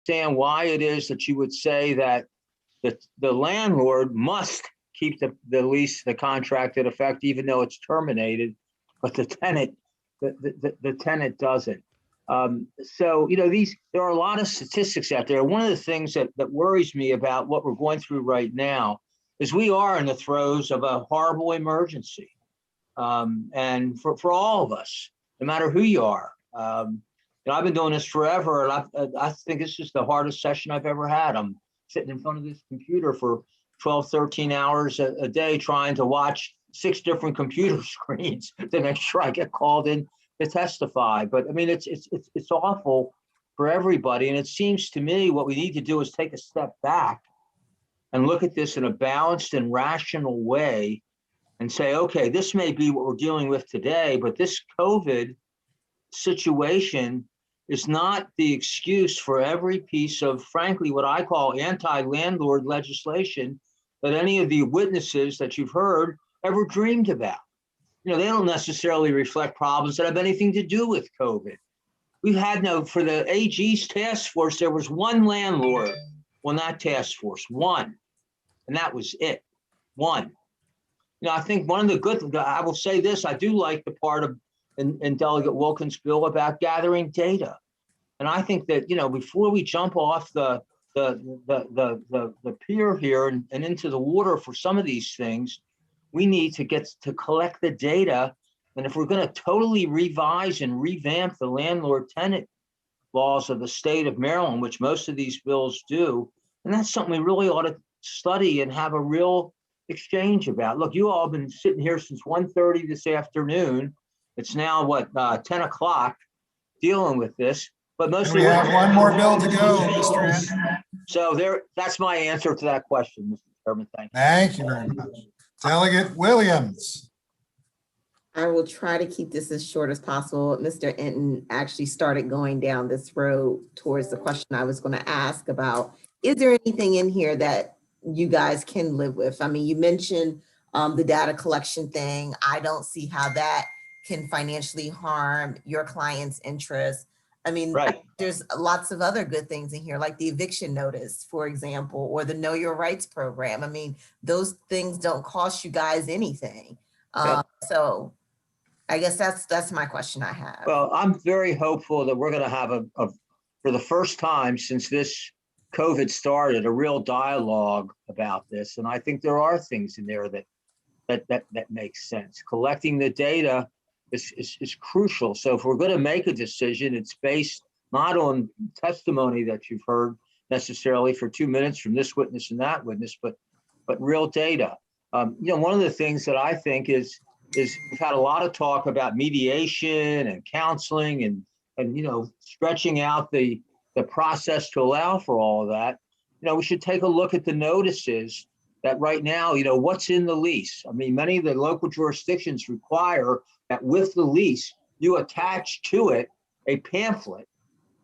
understand why it is that you would say that the landlord must keep the lease, the contract in effect, even though it's terminated, but the tenant doesn't. So, there are a lot of statistics out there. One of the things that worries me about what we're going through right now is we are in the throes of a horrible emergency. And for all of us, no matter who you are. I've been doing this forever, and I think this is the hardest session I've ever had. I'm sitting in front of this computer for 12, 13 hours a day trying to watch 6 different computer screens to make sure I get called in to testify. But I mean, it's awful for everybody. And it seems to me what we need to do is take a step back and look at this in a balanced and rational way and say, okay, this may be what we're dealing with today, but this COVID situation is not the excuse for every piece of, frankly, what I call anti-landlord legislation that any of the witnesses that you've heard ever dreamed about. They don't necessarily reflect problems that have anything to do with COVID. We've had for the AG's task force, there was one landlord on that task force, one, and that was it, one. I think one of the good, I will say this, I do like the part of in Delegate Wilkins' bill about gathering data. And I think that, before we jump off the pier here and into the water for some of these things, we need to get to collect the data. And if we're going to totally revise and revamp the landlord-tenant laws of the state of Maryland, which most of these bills do, and that's something we really ought to study and have a real exchange about. Look, you all have been sitting here since 1:30 this afternoon. It's now 10 o'clock dealing with this, but mostly we have one more bill to go, Mr. N. So that's my answer to that question, Mr. Chairman. Thank you. Thank you very much. Delegate Williams. I will try to keep this as short as possible. Mr. Enton actually started going down this road towards the question I was going to ask about, is there anything in here that you guys can live with? I mean, you mentioned the data collection thing. I don't see how that can financially harm your client's interest. I mean, right. There's lots of other good things in here, like the eviction notice, for example, or the Know Your Rights program. I mean, those things don't cost you guys anything. Yeah. So I guess that's my question I have. Well, I'm very hopeful that we're going to have for the first time since this COVID started, a real dialogue about this. And I think there are things in there that makes sense. Collecting the data is crucial. So if we're going to make a decision, it's based not on testimony that you've heard necessarily for 2 minutes from this witness and that witness, but real data. One of the things that I think is we've had a lot of talk about mediation and counseling and stretching out the process to allow for all of that. We should take a look at the notices that right now, what's in the lease. I mean, many of the local jurisdictions require that with the lease, you attach to it a pamphlet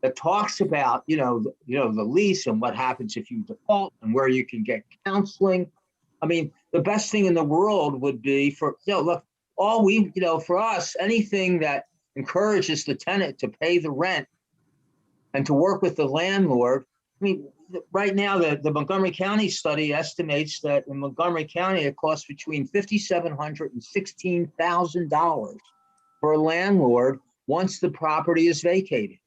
that talks about, the lease and what happens if you default and where you can get counseling. I mean, the best thing in the world would be for, look, for us, anything that encourages the tenant to pay the rent and to work with the landlord. I mean, right now, the Montgomery County study estimates that in Montgomery County, it costs between $5,700 and $16,000 for a landlord once the property is vacated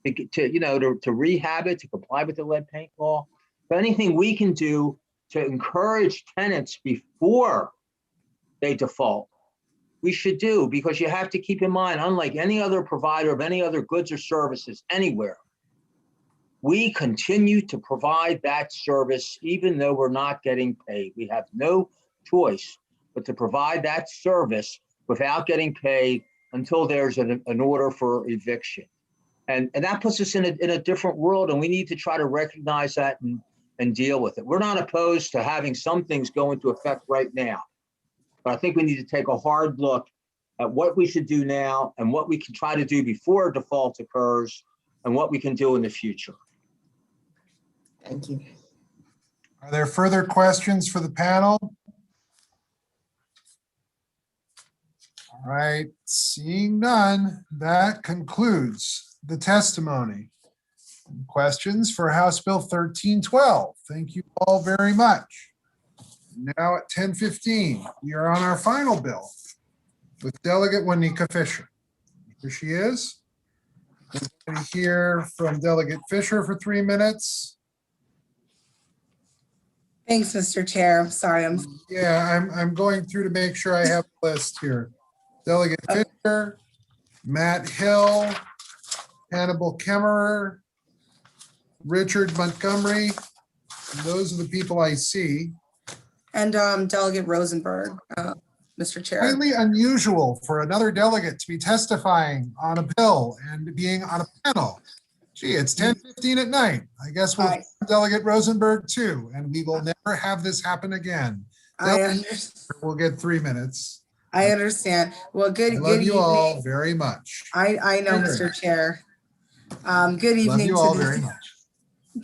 to rehab it, to comply with the lead paint law. But anything we can do to encourage tenants before they default, we should do, because you have to keep in mind, unlike any other provider of any other goods or services anywhere, we continue to provide that service even though we're not getting paid. We have no choice but to provide that service without getting paid until there's an order for eviction. And that puts us in a different world, and we need to try to recognize that and deal with it. We're not opposed to having some things go into effect right now, but I think we need to take a hard look at what we should do now and what we can try to do before a default occurs and what we can do in the future. Thank you. Are there further questions for the panel? All right, seeing none, that concludes the testimony. Questions for House Bill 1312? Thank you all very much. Now at 10:15, we are on our final bill with Delegate Juanita Fisher. Here she is. We're going to hear from Delegate Fisher for 3 minutes. Thanks, Mr. Chair. Sorry, Yeah, I'm going through to make sure I have a list here. Delegate Okay. Fisher, Matt Hill, Hannibal Kemmerer, Richard Montgomery. Those are the people I see. and Delegate Rosenberg, Mr. Chair. Highly unusual for another delegate to be testifying on a bill and being on a panel. Gee, it's 10:15 at night. I guess we'll Hi. Delegate Rosenberg too, and we will never have this happen again. We'll get 3 minutes. I understand. Well, I good love you all evening. very much. I know, Mr. Chair. Good Love evening you to all the- very much.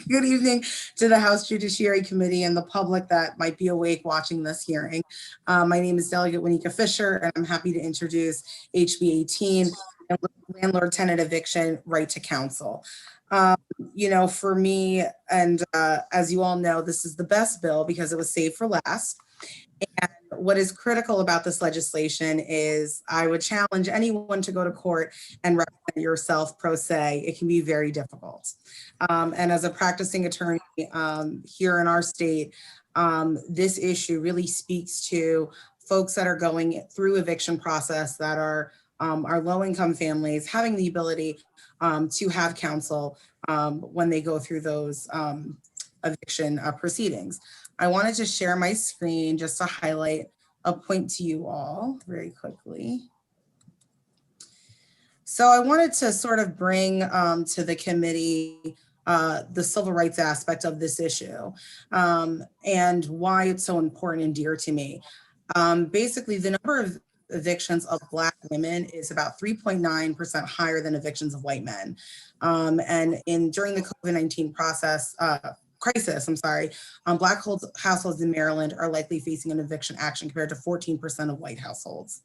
Good evening to the House Judiciary Committee and the public that might be awake watching this hearing. My name is Delegate Juanita Fisher, and I'm happy to introduce HB 18, landlord tenant eviction right to counsel. You know, for me, and as you all know, this is the best bill because it was saved for last. And what is critical about this legislation is I would challenge anyone to go to court and represent yourself pro se. It can be very difficult. And as a practicing attorney here in our state, this issue really speaks to folks that are going through eviction process that are low-income families having the ability to have counsel when they go through those eviction proceedings. I wanted to share my screen just to highlight a point to you all very quickly. So I wanted to sort of bring to the committee the civil rights aspect of this issue and why it's so important and dear to me. Basically, the number of evictions of Black women is about 3.9% higher than evictions of white men. And during the COVID-19 crisis, Black households in Maryland are likely facing an eviction action compared to 14% of white households.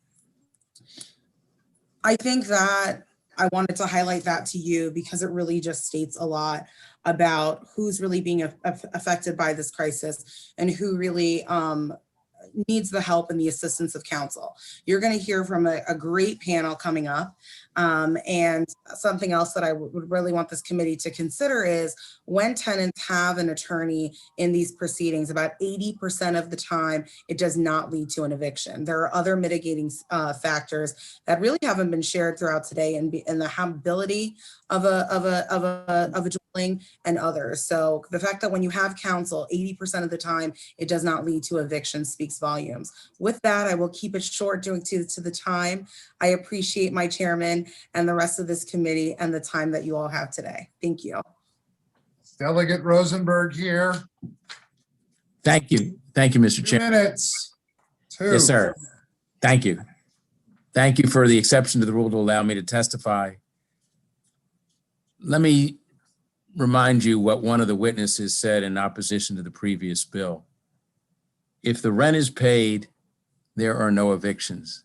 I think that I wanted to highlight that to you because it really just states a lot about who's really being affected by this crisis and who really needs the help and the assistance of counsel. You're going to hear from a great panel coming up. And something else that I would really want this committee to consider is when tenants have an attorney in these proceedings, about 80% of the time, it does not lead to an eviction. There are other mitigating factors that really haven't been shared throughout today and the habitability of a dwelling and others. So the fact that when you have counsel, 80% of the time, it does not lead to eviction speaks volumes. With that, I will keep it short due to the time. I appreciate my chairman and the rest of this committee and the time that you all have today. Thank you. Delegate Rosenberg here. Thank you. Thank you, Mr. 2 Chair. minutes. Two. Yes, sir. Thank you. Thank you for the exception to the rule to allow me to testify. Let me remind you what one of the witnesses said in opposition to the previous bill. If the rent is paid, there are no evictions.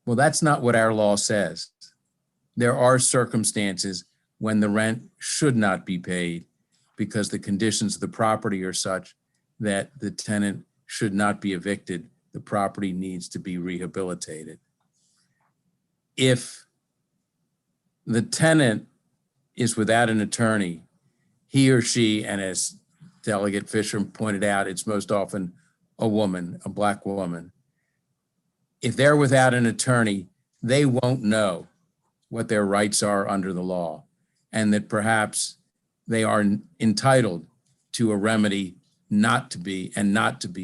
Well, that's not what our law says. There are circumstances when the rent should not be paid because the conditions of the property are such that the tenant should not be evicted. The property needs to be rehabilitated. If the tenant is without an attorney, he or she, and as Delegate Fisher pointed out, it's most often a woman, a Black woman. If they're without an attorney, they won't know what their rights are under the law and that perhaps they are entitled to a remedy not to be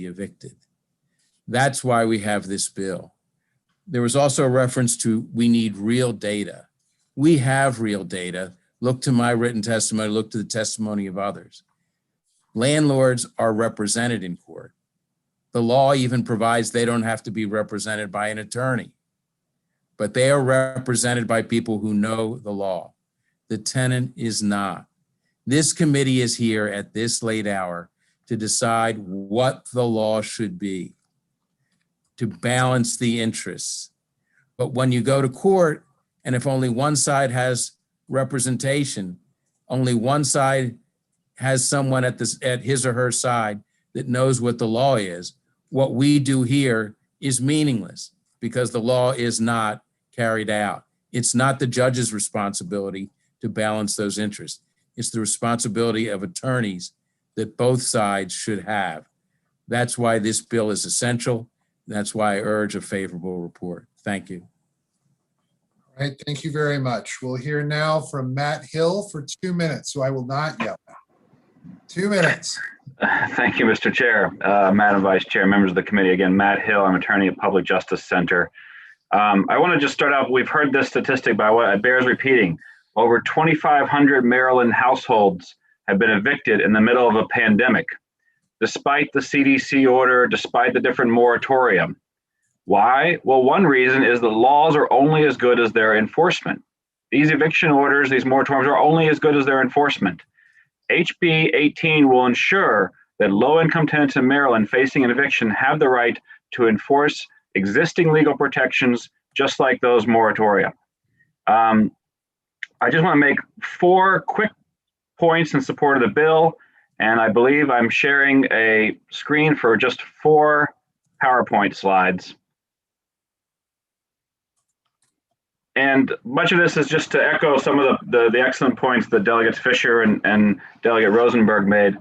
evicted. That's why we have this bill. There was also a reference to we need real data. We have real data. Look to my written testimony, look to the testimony of others. Landlords are represented in court. The law even provides they don't have to be represented by an attorney, but they are represented by people who know the law. The tenant is not. This committee is here at this late hour to decide what the law should be, to balance the interests. But when you go to court, and if only one side has representation, Only one side has someone at his or her side that knows what the law is. What we do here is meaningless because the law is not carried out. It's not the judge's responsibility to balance those interests. It's the responsibility of attorneys that both sides should have. That's why this bill is essential. That's why I urge a favorable report. Thank you. All right, thank you very much. We'll hear now from Matt Hill for 2 minutes, so I will not yell. 2 minutes. Thank you, Mr. Chair, Madam Vice Chair, members of the committee. Again, Matt Hill, I'm attorney at Public Justice Center. I want to just start out, we've heard this statistic, but it bears repeating. Over 2,500 Maryland households have been evicted in the middle of a pandemic, despite the CDC order, despite the different moratorium. Why? Well, one reason is the laws are only as good as their enforcement. These eviction orders, these moratoriums are only as good as their enforcement. HB 18 will ensure that low-income tenants in Maryland facing an eviction have the right to enforce existing legal protections, just like those moratoria. I just want to make 4 quick points in support of the bill, and I believe I'm sharing a screen for just 4 PowerPoint slides. And much of this is just to echo some of the excellent points that Delegates Fisher and Delegate Rosenberg made.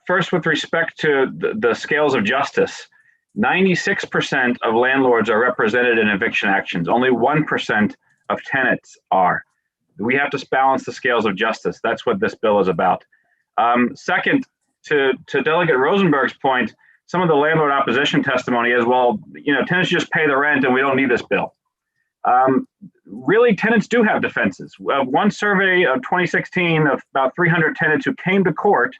First, with respect to the scales of justice, 96% of landlords are represented in eviction actions. Only 1% of tenants are. We have to balance the scales of justice. That's what this bill is about. Second, to Delegate Rosenberg's point, some of the landlord opposition testimony is, well, tenants just pay the rent and we don't need this bill. Really, tenants do have defenses. One survey of 2016 of about 300 tenants who came to court,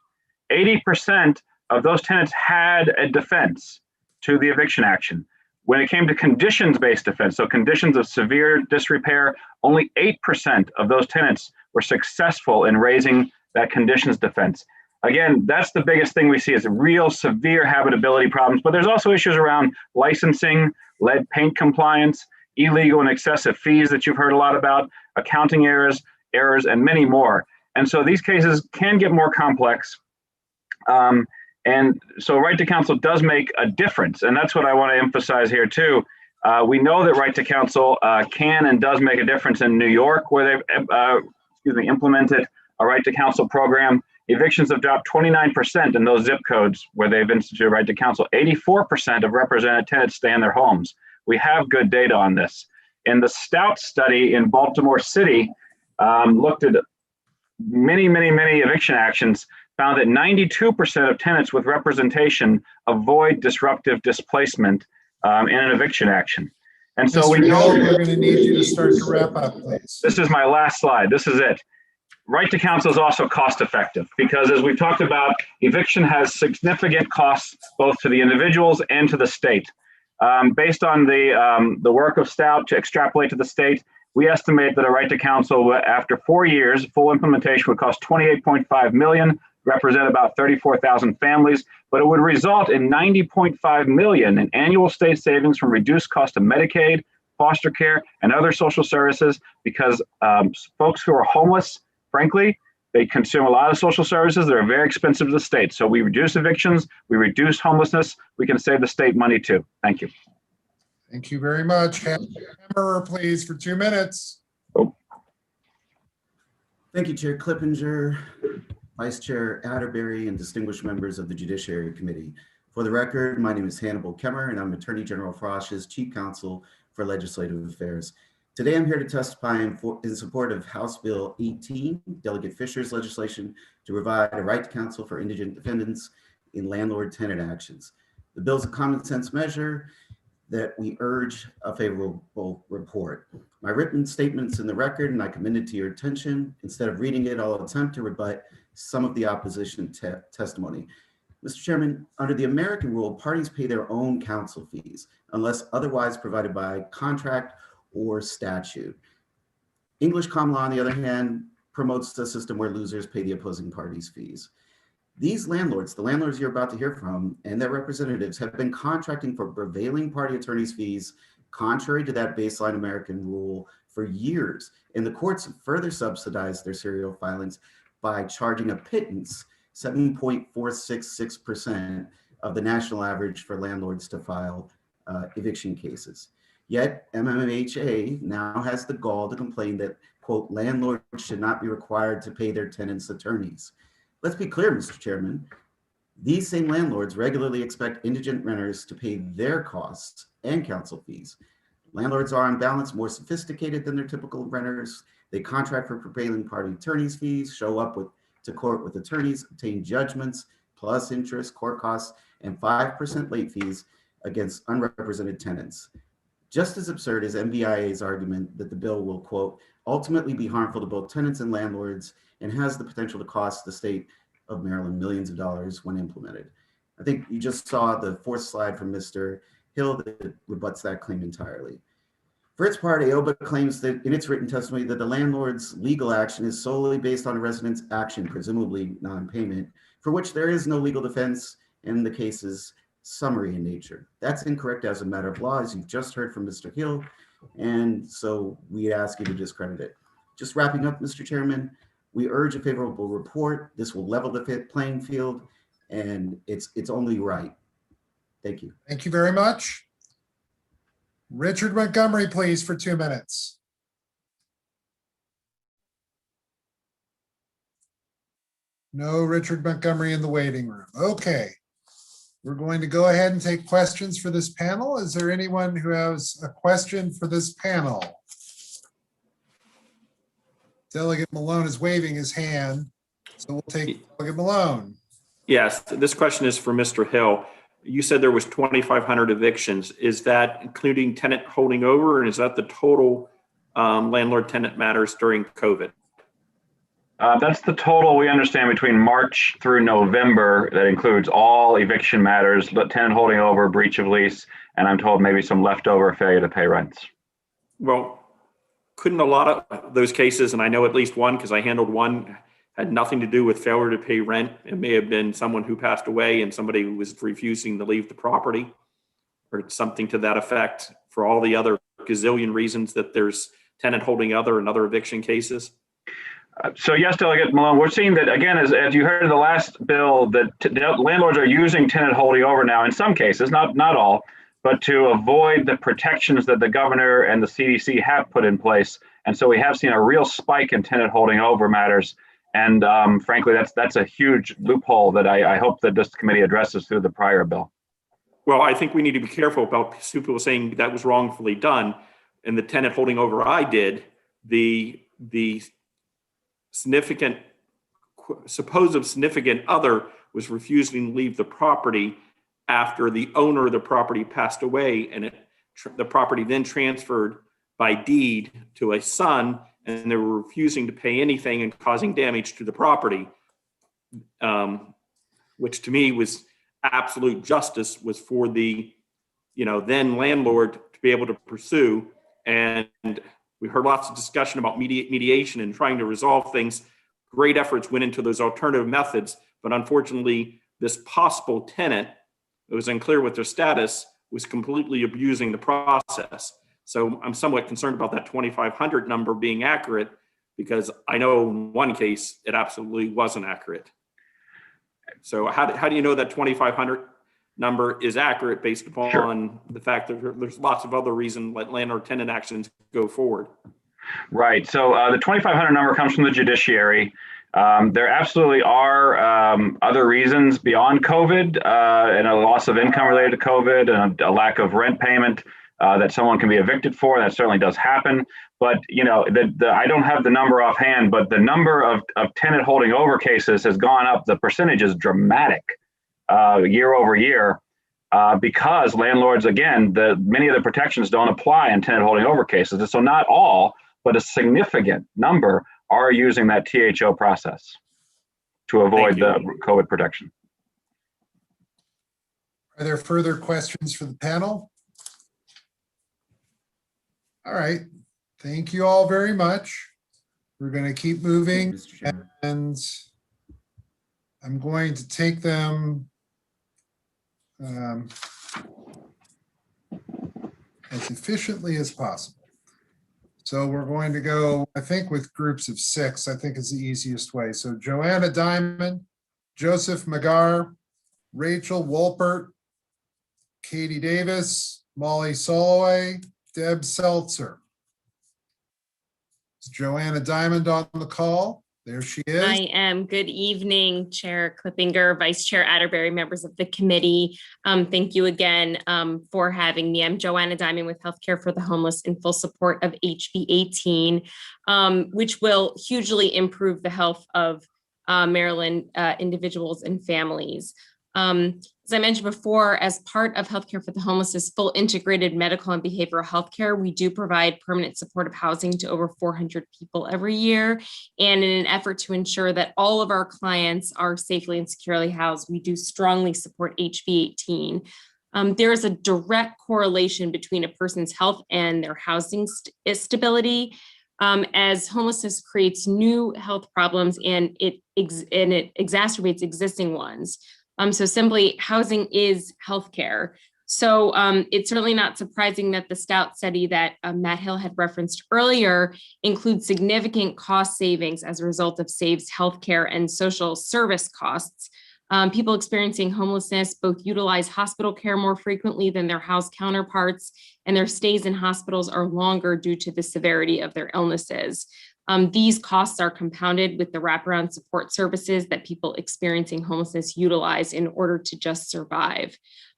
80% of those tenants had a defense to the eviction action. When it came to conditions-based defense, so conditions of severe disrepair, only 8% of those tenants were successful in raising that conditions defense. Again, that's the biggest thing we see is real severe habitability problems, but there's also issues around licensing, lead paint compliance, illegal and excessive fees that you've heard a lot about, accounting errors, and many more. And so these cases can get more complex. And so right to counsel does make a difference. And that's what I want to emphasize here too. We know that right to counsel can and does make a difference in New York, where they've implemented a right to counsel program. Evictions have dropped 29% in those zip codes where they've instituted right to counsel. 84% of represented tenants stay in their homes. We have good data on this. In the Stout study in Baltimore City, looked at many eviction actions, found that 92% of tenants with representation avoid disruptive displacement in an eviction action. And so Mr. we know Hill, we're going to need you to start to wrap up, please. this is my last slide. This is it. Right to counsel is also cost effective because, as we've talked about, eviction has significant costs both to the individuals and to the state. Based on the work of Stout to extrapolate to the state, we estimate that a right to counsel after 4 years, full implementation would cost $28.5 million, represent about 34,000 families, but it would result in $90.5 million in annual state savings from reduced cost of Medicaid, foster care, and other social services because folks who are homeless, frankly, they consume a lot of social services that are very expensive to the state. So we reduce evictions, we reduce homelessness, we can save the state money too. Thank you. Thank you very much. Hammerer, please, for 2 minutes. Thank you, Chair Clippinger, Vice Chair Atterbury, and distinguished members of the Judiciary Committee. For the record, my name is Hannibal Kemmer, and I'm Attorney General Frosch's Chief Counsel for Legislative Affairs. Today, I'm here to testify in support of House Bill 18, Delegate Fisher's legislation to provide a right to counsel for indigent defendants in landlord-tenant actions. The bill is a common sense measure that we urge a favorable report. My written statement's in the record and I commend it to your attention. Instead of reading it, I'll attempt to rebut some of the opposition testimony. Mr. Chairman, under the American rule, parties pay their own counsel fees unless otherwise provided by contract or statute. English common law, on the other hand, promotes a system where losers pay the opposing party's fees. These landlords, the landlords you're about to hear from, and their representatives have been contracting for prevailing party attorneys' fees contrary to that baseline American rule for years, and the courts further subsidized their serial filings by charging a pittance, 7.466% of the national average for landlords to file eviction cases. Yet MMHA now has the gall to complain that, quote, landlords should not be required to pay their tenants' attorneys. Let's be clear, Mr. Chairman. These same landlords regularly expect indigent renters to pay their costs and counsel fees. Landlords are on balance more sophisticated than their typical renters. They contract for prevailing party attorneys' fees, show up to court with attorneys, obtain judgments, plus interest, court costs, and 5% late fees against unrepresented tenants. Just as absurd as MVIA's argument that the bill will, quote, ultimately be harmful to both tenants and landlords and has the potential to cost the state of Maryland millions of dollars when implemented. I think you just saw the fourth slide from Mr. Hill that rebuts that claim entirely. For its part, AOBA claims that in its written testimony that the landlord's legal action is solely based on a resident's action, presumably non-payment, for which there is no legal defense and the case is summary in nature. That's incorrect as a matter of law, as you've just heard from Mr. Hill, and so we ask you to discredit it. Just wrapping up, Mr. Chairman, we urge a favorable report. This will level the playing field, and it's only right. Thank you. Thank you very much. Richard Montgomery, please, for 2 minutes. No Richard Montgomery in the waiting room. Okay. We're going to go ahead and take questions for this panel. Is there anyone who has a question for this panel? Delegate Malone is waving his hand, so we'll take Delegate Malone. Yes, this question is for Mr. Hill. You said there was 2,500 evictions. Is that including tenant holding over, and is that the total landlord-tenant matters during COVID? That's the total we understand between March through November. That includes all eviction matters, tenant holding over, breach of lease, and I'm told maybe some leftover failure to pay rents. Well, couldn't a lot of those cases, and I know at least one because I handled one, had nothing to do with failure to pay rent. It may have been someone who passed away and somebody who was refusing to leave the property or something to that effect, for all the other gazillion reasons that there's tenant holding other and other eviction cases. So yes, Delegate Malone, we're seeing that again, as you heard in the last bill, that landlords are using tenant holding over now in some cases, not all, but to avoid the protections that the governor and the CDC have put in place. And so we have seen a real spike in tenant holding over matters. And frankly, that's a huge loophole that I hope that this committee addresses through the prior bill. Well, I think we need to be careful about people saying that was wrongfully done. And the tenant holding over I did, the supposed significant other was refusing to leave the property after the owner of the property passed away, and the property then transferred by deed to a son, and they were refusing to pay anything and causing damage to the property, which to me was absolute justice, was for the then landlord to be able to pursue. And we heard lots of discussion about mediation and trying to resolve things. Great efforts went into those alternative methods, but unfortunately, this possible tenant, it was unclear what their status, was completely abusing the process. So I'm somewhat concerned about that 2,500 number being accurate, because I know in one case it absolutely wasn't accurate. So how do you know that 2,500 number is accurate based upon the fact that there's lots of other reasons let landlord-tenant actions go forward? Right. So the 2,500 number comes from the judiciary. There absolutely are other reasons beyond COVID and a loss of income related to COVID and a lack of rent payment that someone can be evicted for. That certainly does happen. But, I don't have the number offhand, but the number of tenant holding over cases has gone up. The percentage is dramatic year over year because landlords, again, many of the protections don't apply in tenant holding over cases. And so not all, but a significant number are using that THO process to avoid the COVID protection. Are there further questions for the panel? All right. Thank you all very much. We're going to keep moving, and I'm going to take them as efficiently as possible. So we're going to go, I think, with groups of 6, I think is the easiest way. So Joanna Diamond, Joseph Magar, Rachel Wolpert, Katie Davis, Molly Soloway, Deb Seltzer. Is Joanna Diamond on the call? There she is. I am. Good evening, Chair Clippinger, Vice Chair Atterbury, members of the committee. Thank you again for having me. I'm Joanna Diamond with Healthcare for the Homeless in full support of HB 18, which will hugely improve the health of Maryland individuals and families. As I mentioned before, as part of Healthcare for the Homeless's full integrated medical and behavioral health care, we do provide permanent supportive housing to over 400 people every year. And in an effort to ensure that all of our clients are safely and securely housed, we do strongly support HB 18. There is a direct correlation between a person's health and their housing stability. As homelessness creates new health problems and it exacerbates existing ones. So simply, housing is healthcare. So it's certainly not surprising that the Stout study that Matt Hill had referenced earlier includes significant cost savings as a result of SAVE's healthcare and social service costs. People experiencing homelessness both utilize hospital care more frequently than their house counterparts, and their stays in hospitals are longer due to the severity of their illnesses. These costs are compounded with the wraparound support services that people experiencing homelessness utilize in order to just survive.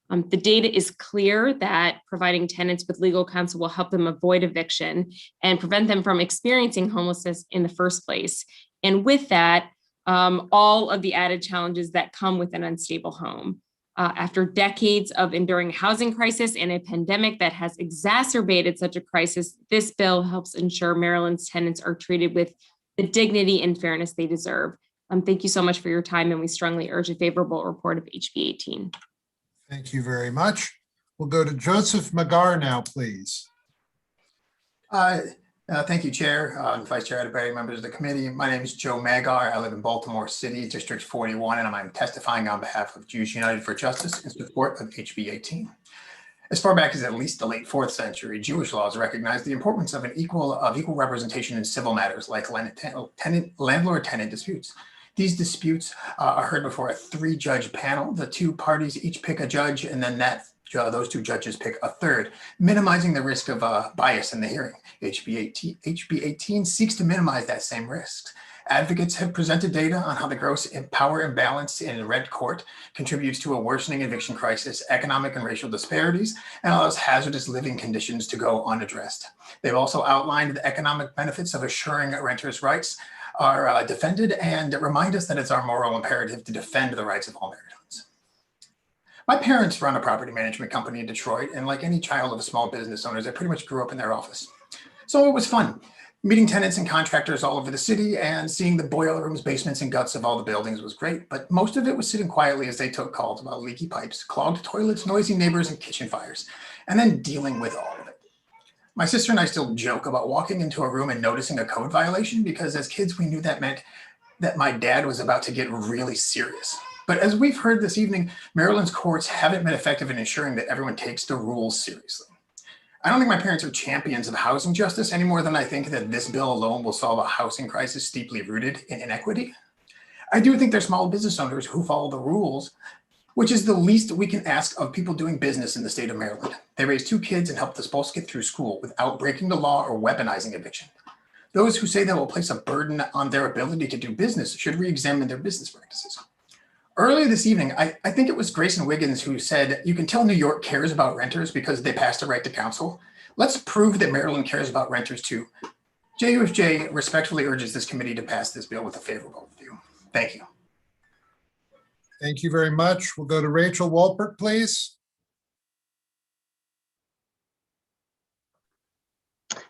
The data is clear that providing tenants with legal counsel will help them avoid eviction and prevent them from experiencing homelessness in the first place. And with that, all of the added challenges that come with an unstable home. After decades of enduring a housing crisis and a pandemic that has exacerbated such a crisis, this bill helps ensure Maryland's tenants are treated with the dignity and fairness they deserve. Thank you so much for your time, and we strongly urge a favorable report of HB 18. Thank you very much. We'll go to Joseph Magar now, please. Thank you, Chair, Vice Chair Atterbury, members of the committee. My name is Joe Magar. I live in Baltimore City, District 41, and I'm testifying on behalf of Jews United for Justice in support of HB 18. As far back as at least the late 4th century, Jewish laws recognized the importance of equal representation in civil matters like landlord-tenant disputes. These disputes are heard before a 3-judge panel. The 2 parties each pick a judge, and then those 2 judges pick a 3rd, minimizing the risk of bias in the hearing. HB 18 seeks to minimize that same risk. Advocates have presented data on how the gross power imbalance in red court contributes to a worsening eviction crisis, economic and racial disparities, and allows hazardous living conditions to go unaddressed. They've also outlined the economic benefits of assuring renters' rights are defended and remind us that it's our moral imperative to defend the rights of all Marylanders. My parents run a property management company in Detroit, and like any child of small business owners, I pretty much grew up in their office. So it was fun, meeting tenants and contractors all over the city and seeing the boiler rooms, basements, and guts of all the buildings was great, but most of it was sitting quietly as they took calls about leaky pipes, clogged toilets, noisy neighbors, and kitchen fires, and then dealing with all of it. My sister and I still joke about walking into a room and noticing a code violation because as kids, we knew that meant that my dad was about to get really serious. But as we've heard this evening, Maryland's courts haven't been effective in ensuring that everyone takes the rules seriously. I don't think my parents are champions of housing justice any more than I think that this bill alone will solve a housing crisis deeply rooted in inequity. I do think they're small business owners who follow the rules, which is the least we can ask of people doing business in the state of Maryland. They raised 2 kids and helped us both get through school without breaking the law or weaponizing eviction. Those who say that will place a burden on their ability to do business should re-examine their business practices. Earlier this evening, I think it was Grayson Wiggins who said, you can tell New York cares about renters because they passed a right to counsel. Let's prove that Maryland cares about renters too. JUFJ respectfully urges this committee to pass this bill with a favorable review. Thank you. Thank you very much. We'll go to Rachel Wolpert, please.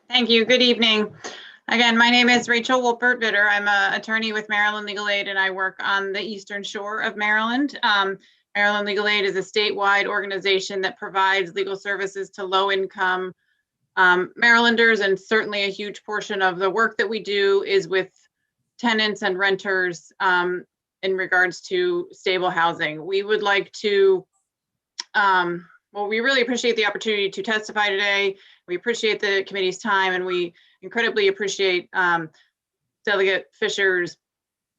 Thank you. Good evening. Again, my name is Rachel Wolpert-Vitter. I'm an attorney with Maryland Legal Aid, and I work on the Eastern Shore of Maryland. Maryland Legal Aid is a statewide organization that provides legal services to low-income Marylanders, and certainly a huge portion of the work that we do is with tenants and renters in regards to stable housing. We would like to Well, we really appreciate the opportunity to testify today. We appreciate the committee's time, and we incredibly appreciate Delegate Fisher's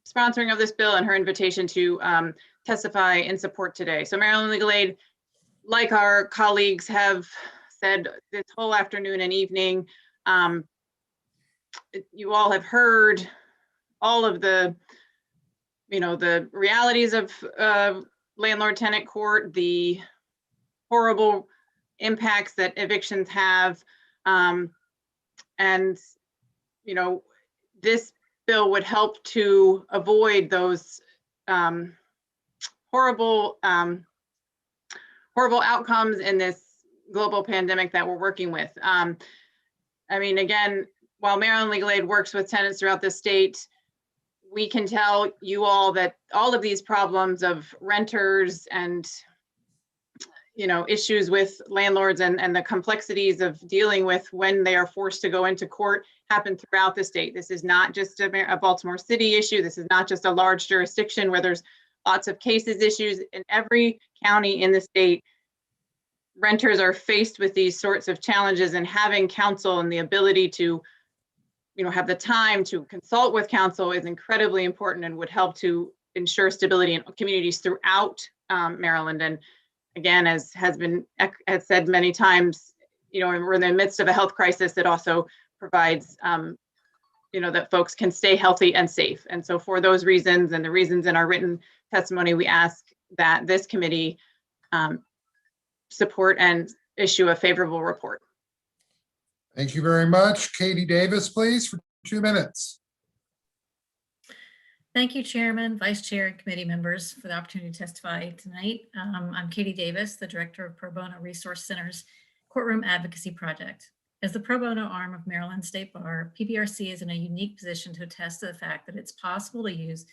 sponsoring of this bill and her invitation to testify in support today. So Maryland Legal Aid, like our colleagues have said this whole afternoon and evening, you all have heard all of the, the realities of landlord-tenant court, the horrible impacts that evictions have, and this bill would help to avoid those horrible outcomes in this global pandemic that we're working with. Again, while Maryland Legal Aid works with tenants throughout the state, we can tell you all that all of these problems of renters and issues with landlords and the complexities of dealing with when they are forced to go into court happen throughout the state. This is not just a Baltimore City issue. This is not just a large jurisdiction where there's lots of cases issues. In every county in the state, renters are faced with these sorts of challenges, and having counsel and the ability to have the time to consult with counsel is incredibly important and would help to ensure stability in communities throughout Maryland. And again, as has said many times, we're in the midst of a health crisis that also provides, that folks can stay healthy and safe. And so for those reasons and the reasons in our written testimony, we ask that this committee support and issue a favorable report. Thank you very much. Katie Davis, please, for 2 minutes. Thank you, Chairman, Vice Chair, and committee members for the opportunity to testify tonight. I'm Katie Davis, the Director of Pro Bono Resource Center's Courtroom Advocacy Project. As the pro bono arm of Maryland State Bar, PBRC is in a unique position to attest to the fact that it's possible to use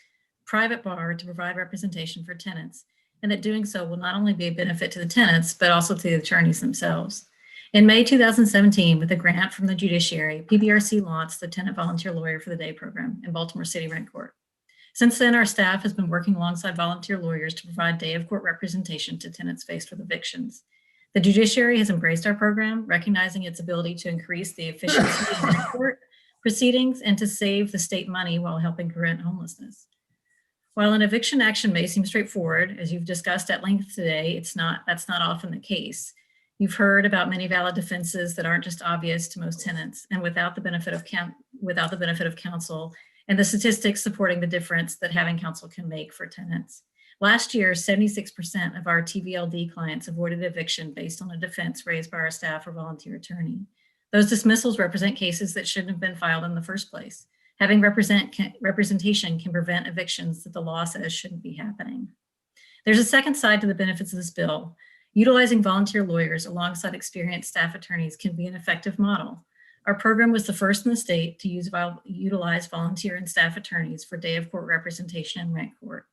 private bar to provide representation for tenants, and that doing so will not only be a benefit to the tenants, but also to the attorneys themselves. In May 2017, with a grant from the Judiciary, PBRC launched the Tenant Volunteer Lawyer for the Day program in Baltimore City Rent Court. Since then, our staff has been working alongside volunteer lawyers to provide day of court representation to tenants faced with evictions. The Judiciary has embraced our program, recognizing its ability to increase the efficiency of rent court proceedings and to save the state money while helping prevent homelessness. While an eviction action may seem straightforward, as you've discussed at length today, that's not often the case. You've heard about many valid defenses that aren't just obvious to most tenants, and without the benefit of counsel, and the statistics supporting the difference that having counsel can make for tenants. Last year, 76% of our TVLD clients avoided eviction based on a defense raised by our staff or volunteer attorney. Those dismissals represent cases that shouldn't have been filed in the first place. Having representation can prevent evictions that the law says shouldn't be happening. There's a second side to the benefits of this bill. Utilizing volunteer lawyers alongside experienced staff attorneys can be an effective model. Our program was the first in the state to utilize volunteer and staff attorneys for day of court representation in rent court.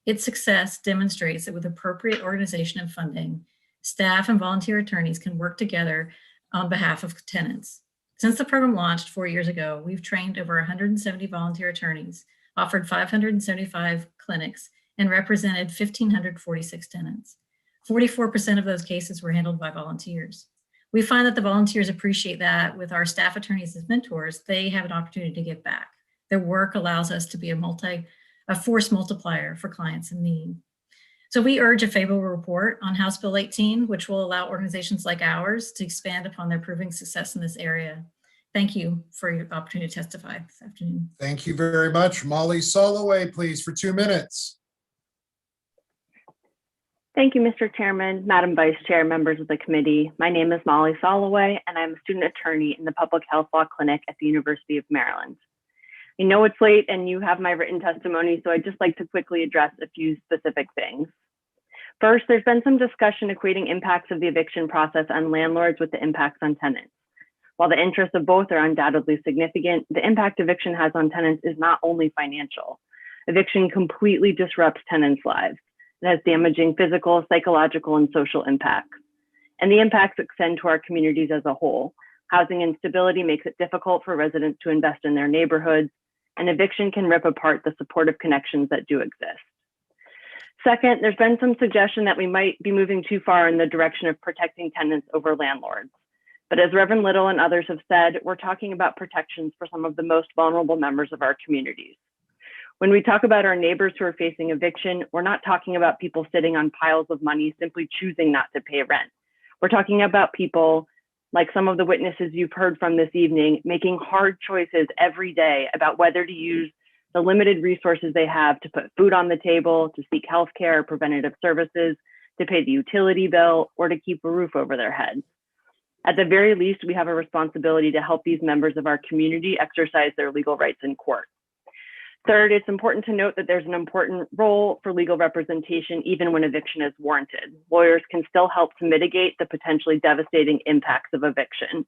Its success demonstrates that with appropriate organization and funding, staff and volunteer attorneys can work together on behalf of tenants. Since the program launched 4 years ago, we've trained over 170 volunteer attorneys, offered 575 clinics, and represented 1,546 tenants. 44% of those cases were handled by volunteers. We find that the volunteers appreciate that with our staff attorneys as mentors, they have an opportunity to give back. Their work allows us to be a force multiplier for clients in need. So we urge a favorable report on House Bill 18, which will allow organizations like ours to expand upon their proving success in this area. Thank you for your opportunity to testify this afternoon. Thank you very much. Molly Soloway, please, for 2 minutes. Thank you, Mr. Chairman, Madam Vice Chair, members of the committee. My name is Molly Soloway, and I'm a student attorney in the Public Health Law Clinic at the University of Maryland. I know it's late and you have my written testimony, so I'd just like to quickly address a few specific things. First, there's been some discussion equating impacts of the eviction process on landlords with the impacts on tenants. While the interests of both are undoubtedly significant, the impact eviction has on tenants is not only financial. Eviction completely disrupts tenants' lives. It has damaging physical, psychological, and social impacts. And the impacts extend to our communities as a whole. Housing instability makes it difficult for residents to invest in their neighborhoods, and eviction can rip apart the supportive connections that do exist. Second, there's been some suggestion that we might be moving too far in the direction of protecting tenants over landlords. But as Reverend Little and others have said, we're talking about protections for some of the most vulnerable members of our communities. When we talk about our neighbors who are facing eviction, we're not talking about people sitting on piles of money simply choosing not to pay rent. We're talking about people like some of the witnesses you've heard from this evening, making hard choices every day about whether to use the limited resources they have to put food on the table, to seek healthcare or preventative services, to pay the utility bill, or to keep a roof over their heads. At the very least, we have a responsibility to help these members of our community exercise their legal rights in court. Third, it's important to note that there's an important role for legal representation even when eviction is warranted. Lawyers can still help to mitigate the potentially devastating impacts of eviction.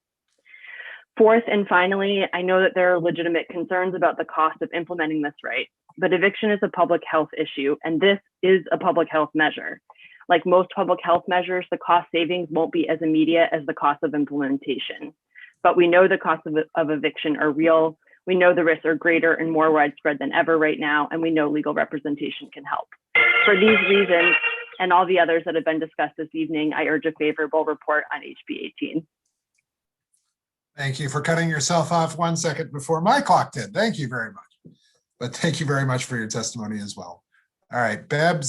Fourth, and finally, I know that there are legitimate concerns about the cost of implementing this right, but eviction is a public health issue, and this is a public health measure. Like most public health measures, the cost savings won't be as immediate as the cost of implementation. But we know the costs of eviction are real. We know the risks are greater and more widespread than ever right now, and we know legal representation can help. For these reasons, and all the others that have been discussed this evening, I urge a favorable report on HB 18. Thank you for cutting yourself off 1 second before my clock did. Thank you very much. But thank you very much for your testimony as well. All right, Deb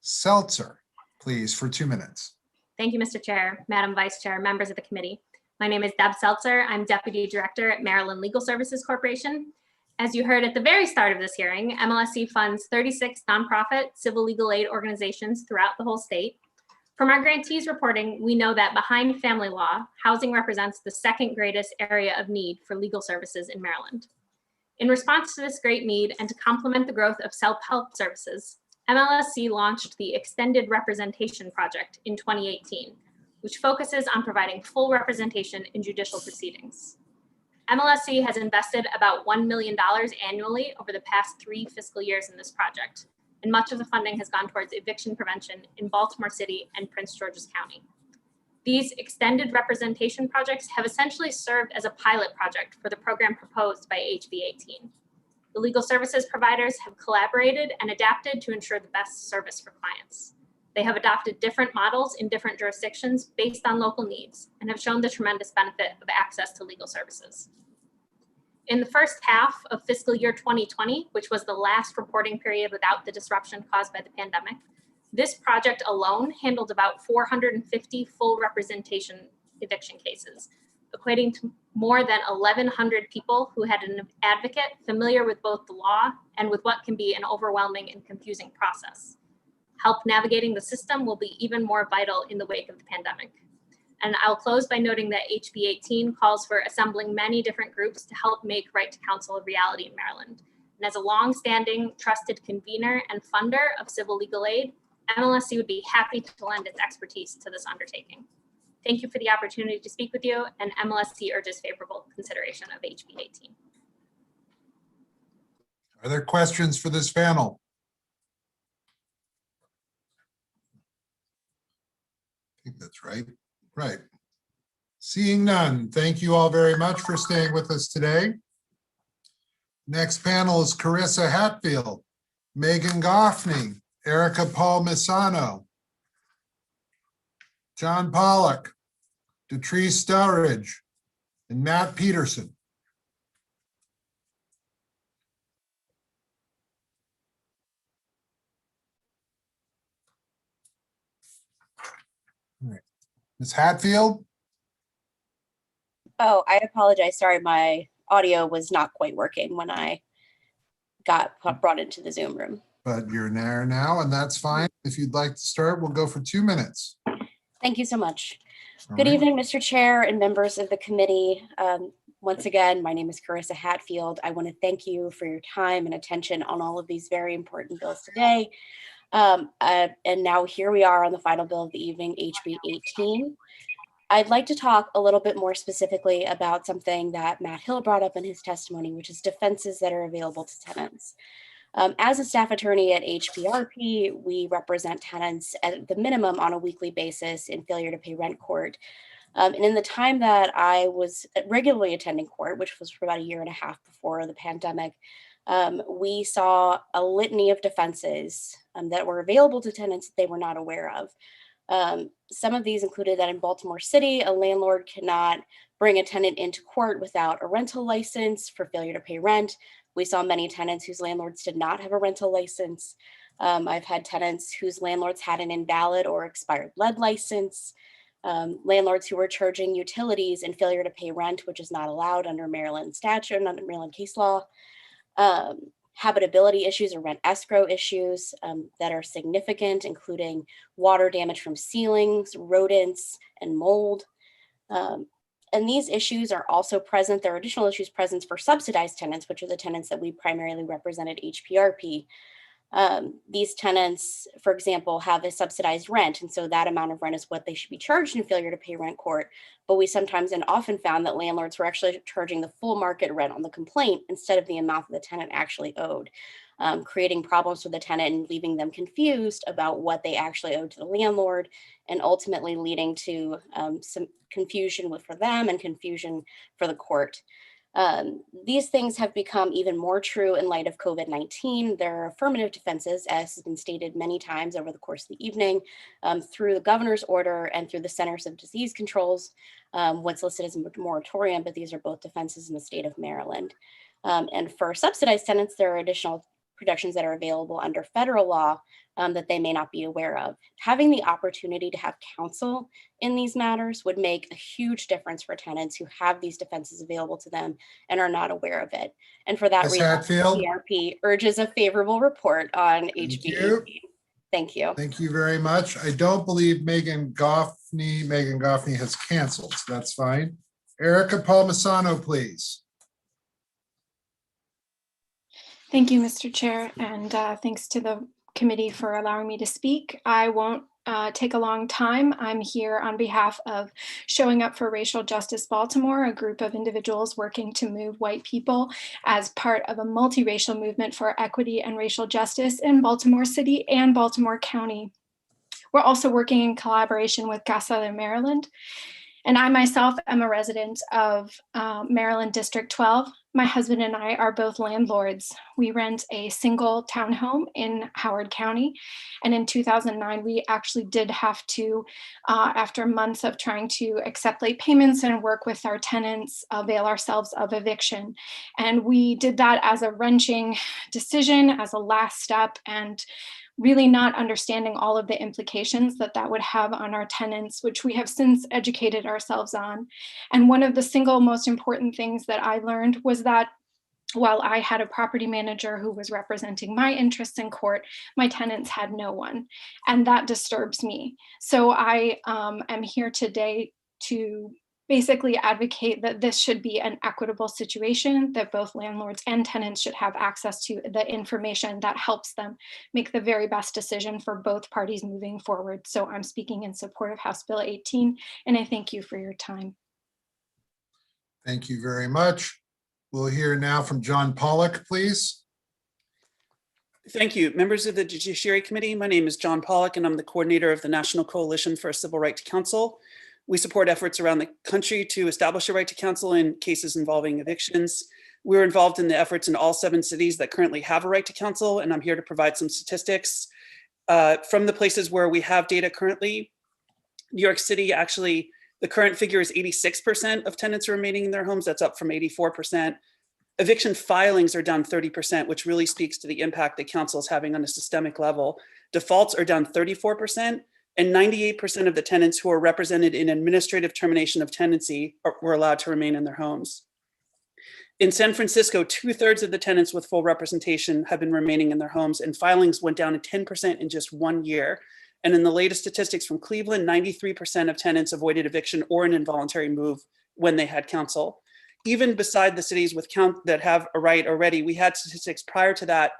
Seltzer, please, for 2 minutes. Thank you, Mr. Chair, Madam Vice Chair, members of the committee. My name is Deb Seltzer. I'm Deputy Director at Maryland Legal Services Corporation. As you heard at the very start of this hearing, MLSC funds 36 nonprofit civil legal aid organizations throughout the whole state. From our grantees reporting, we know that behind family law, housing represents the second greatest area of need for legal services in Maryland. In response to this great need and to complement the growth of self-help services, MLSC launched the Extended Representation Project in 2018, which focuses on providing full representation in judicial proceedings. MLSC has invested about $1 million annually over the past 3 fiscal years in this project, and much of the funding has gone towards eviction prevention in Baltimore City and Prince George's County. These extended representation projects have essentially served as a pilot project for the program proposed by HB 18. The legal services providers have collaborated and adapted to ensure the best service for clients. They have adopted different models in different jurisdictions based on local needs and have shown the tremendous benefit of access to legal services. In the first half of fiscal year 2020, which was the last reporting period without the disruption caused by the pandemic, this project alone handled about 450 full representation eviction cases, equating to more than 1,100 people who had an advocate familiar with both the law and with what can be an overwhelming and confusing process. Help navigating the system will be even more vital in the wake of the pandemic. And I'll close by noting that HB 18 calls for assembling many different groups to help make right to counsel a reality in Maryland. And as a long-standing trusted convener and funder of civil legal aid, MLSC would be happy to lend its expertise to this undertaking. Thank you for the opportunity to speak with you, and MLSC urges favorable consideration of HB 18. Are there questions for this panel? I think that's right. Right. Seeing none, thank you all very much for staying with us today. Next panel is Carissa Hatfield, Megan Goffney, Erica Palmisano, John Pollock, Detrice Sturridge, and Matt Peterson. All right. Ms. Hatfield? Oh, I apologize. Sorry, my audio was not quite working when I got brought into the Zoom room. But you're there now, and that's fine. If you'd like to start, we'll go for 2 minutes. Thank you so much. All Good right. evening, Mr. Chair and members of the committee. Once again, my name is Carissa Hatfield. I want to thank you for your time and attention on all of these very important bills today. And now here we are on the final bill of the evening, HB 18. I'd like to talk a little bit more specifically about something that Matt Hill brought up in his testimony, which is defenses that are available to tenants. As a staff attorney at HPRP, we represent tenants at the minimum on a weekly basis in failure to pay rent court. And in the time that I was regularly attending court, which was for about 1.5 years before the pandemic, we saw a litany of defenses that were available to tenants that they were not aware of. Some of these included that in Baltimore City, a landlord cannot bring a tenant into court without a rental license for failure to pay rent. We saw many tenants whose landlords did not have a rental license. I've had tenants whose landlords had an invalid or expired lead license. Landlords who were charging utilities and failure to pay rent, which is not allowed under Maryland statute and under Maryland case law. Habitability issues or rent escrow issues that are significant, including water damage from ceilings, rodents, and mold. And these issues are also present. There are additional issues present for subsidized tenants, which are the tenants that we primarily represent at HPRP. These tenants, for example, have a subsidized rent, and so that amount of rent is what they should be charged in failure to pay rent court. But we sometimes and often found that landlords were actually charging the full market rent on the complaint instead of the amount that the tenant actually owed, creating problems for the tenant and leaving them confused about what they actually owed to the landlord, and ultimately leading to some confusion for them and confusion for the court. These things have become even more true in light of COVID-19. There are affirmative defenses, as has been stated many times over the course of the evening, through the governor's order and through the Centers of Disease Controls, what's listed as a moratorium, but these are both defenses in the state of Maryland. And for subsidized tenants, there are additional protections that are available under federal law that they may not be aware of. Having the opportunity to have counsel in these matters would make a huge difference for tenants who have these defenses available to them and are not aware of it. And for that reason, HPRP urges a favorable report on HB 18. Thank you. Thank you very much. I don't believe Megan Goffney has canceled, so that's fine. Erica Palmisano, please. Thank you, Mr. Chair, and thanks to the committee for allowing me to speak. I won't take a long time. I'm here on behalf of Showing Up for Racial Justice Baltimore, a group of individuals working to move white people as part of a multiracial movement for equity and racial justice in Baltimore City and Baltimore County. We're also working in collaboration with Casa de Maryland. And I myself am a resident of Maryland District 12. My husband and I are both landlords. We rent a single townhome in Howard County. And in 2009, we actually did have to, after months of trying to accept late payments and work with our tenants, avail ourselves of eviction. And we did that as a wrenching decision, as a last step, and really not understanding all of the implications that that would have on our tenants, which we have since educated ourselves on. And one of the single most important things that I learned was that while I had a property manager who was representing my interests in court, my tenants had no one, and that disturbs me. So I am here today to basically advocate that this should be an equitable situation, that both landlords and tenants should have access to the information that helps them make the very best decision for both parties moving forward. So I'm speaking in support of House Bill 18, and I thank you for your time. Thank you very much. We'll hear now from John Pollock, please. Thank you. Members of the Judiciary Committee, my name is John Pollock, and I'm the coordinator of the National Coalition for a Civil Right to Counsel. We support efforts around the country to establish a right to counsel in cases involving evictions. We're involved in the efforts in all 7 cities that currently have a right to counsel, and I'm here to provide some statistics. From the places where we have data currently, New York City, actually, the current figure is 86% of tenants are remaining in their homes. That's up from 84%. Eviction filings are down 30%, which really speaks to the impact that counsel is having on a systemic level. Defaults are down 34%. And 98% of the tenants who are represented in administrative termination of tenancy were allowed to remain in their homes. In San Francisco, 2/3 of the tenants with full representation have been remaining in their homes, and filings went down to 10% in just 1 year. And in the latest statistics from Cleveland, 93% of tenants avoided eviction or an involuntary move when they had counsel. Even beside the cities with that have a right already, we had statistics prior to that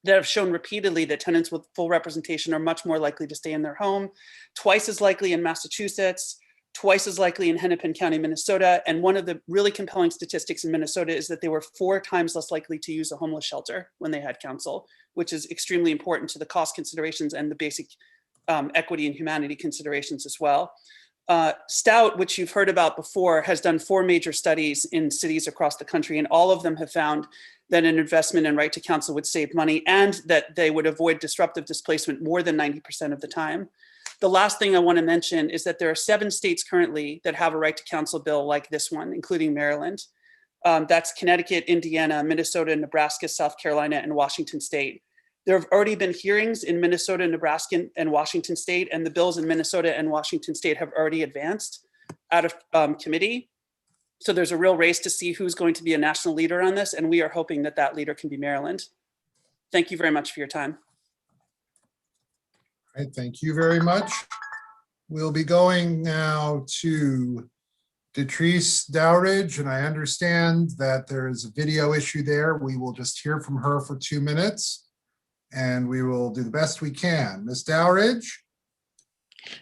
that have shown repeatedly that tenants with full representation are much more likely to stay in their home, twice as likely in Massachusetts, twice as likely in Hennepin County, Minnesota. And one of the really compelling statistics in Minnesota is that they were 4 times less likely to use a homeless shelter when they had counsel, which is extremely important to the cost considerations and the basic equity and humanity considerations as well. Stout, which you've heard about before, has done 4 major studies in cities across the country, and all of them have found that an investment in right to counsel would save money and that they would avoid disruptive displacement more than 90% of the time. The last thing I want to mention is that there are 7 states currently that have a right to counsel bill like this one, including Maryland. That's Connecticut, Indiana, Minnesota, Nebraska, South Carolina, and Washington State. There have already been hearings in Minnesota, Nebraska, and Washington State, and the bills in Minnesota and Washington State have already advanced out of committee. So there's a real race to see who's going to be a national leader on this, and we are hoping that that leader can be Maryland. Thank you very much for your time. All right, thank you very much. We'll be going now to Detrice Dowridge, and I understand that there is a video issue there. We will just hear from her for 2 minutes, and we will do the best we can. Ms. Dowridge?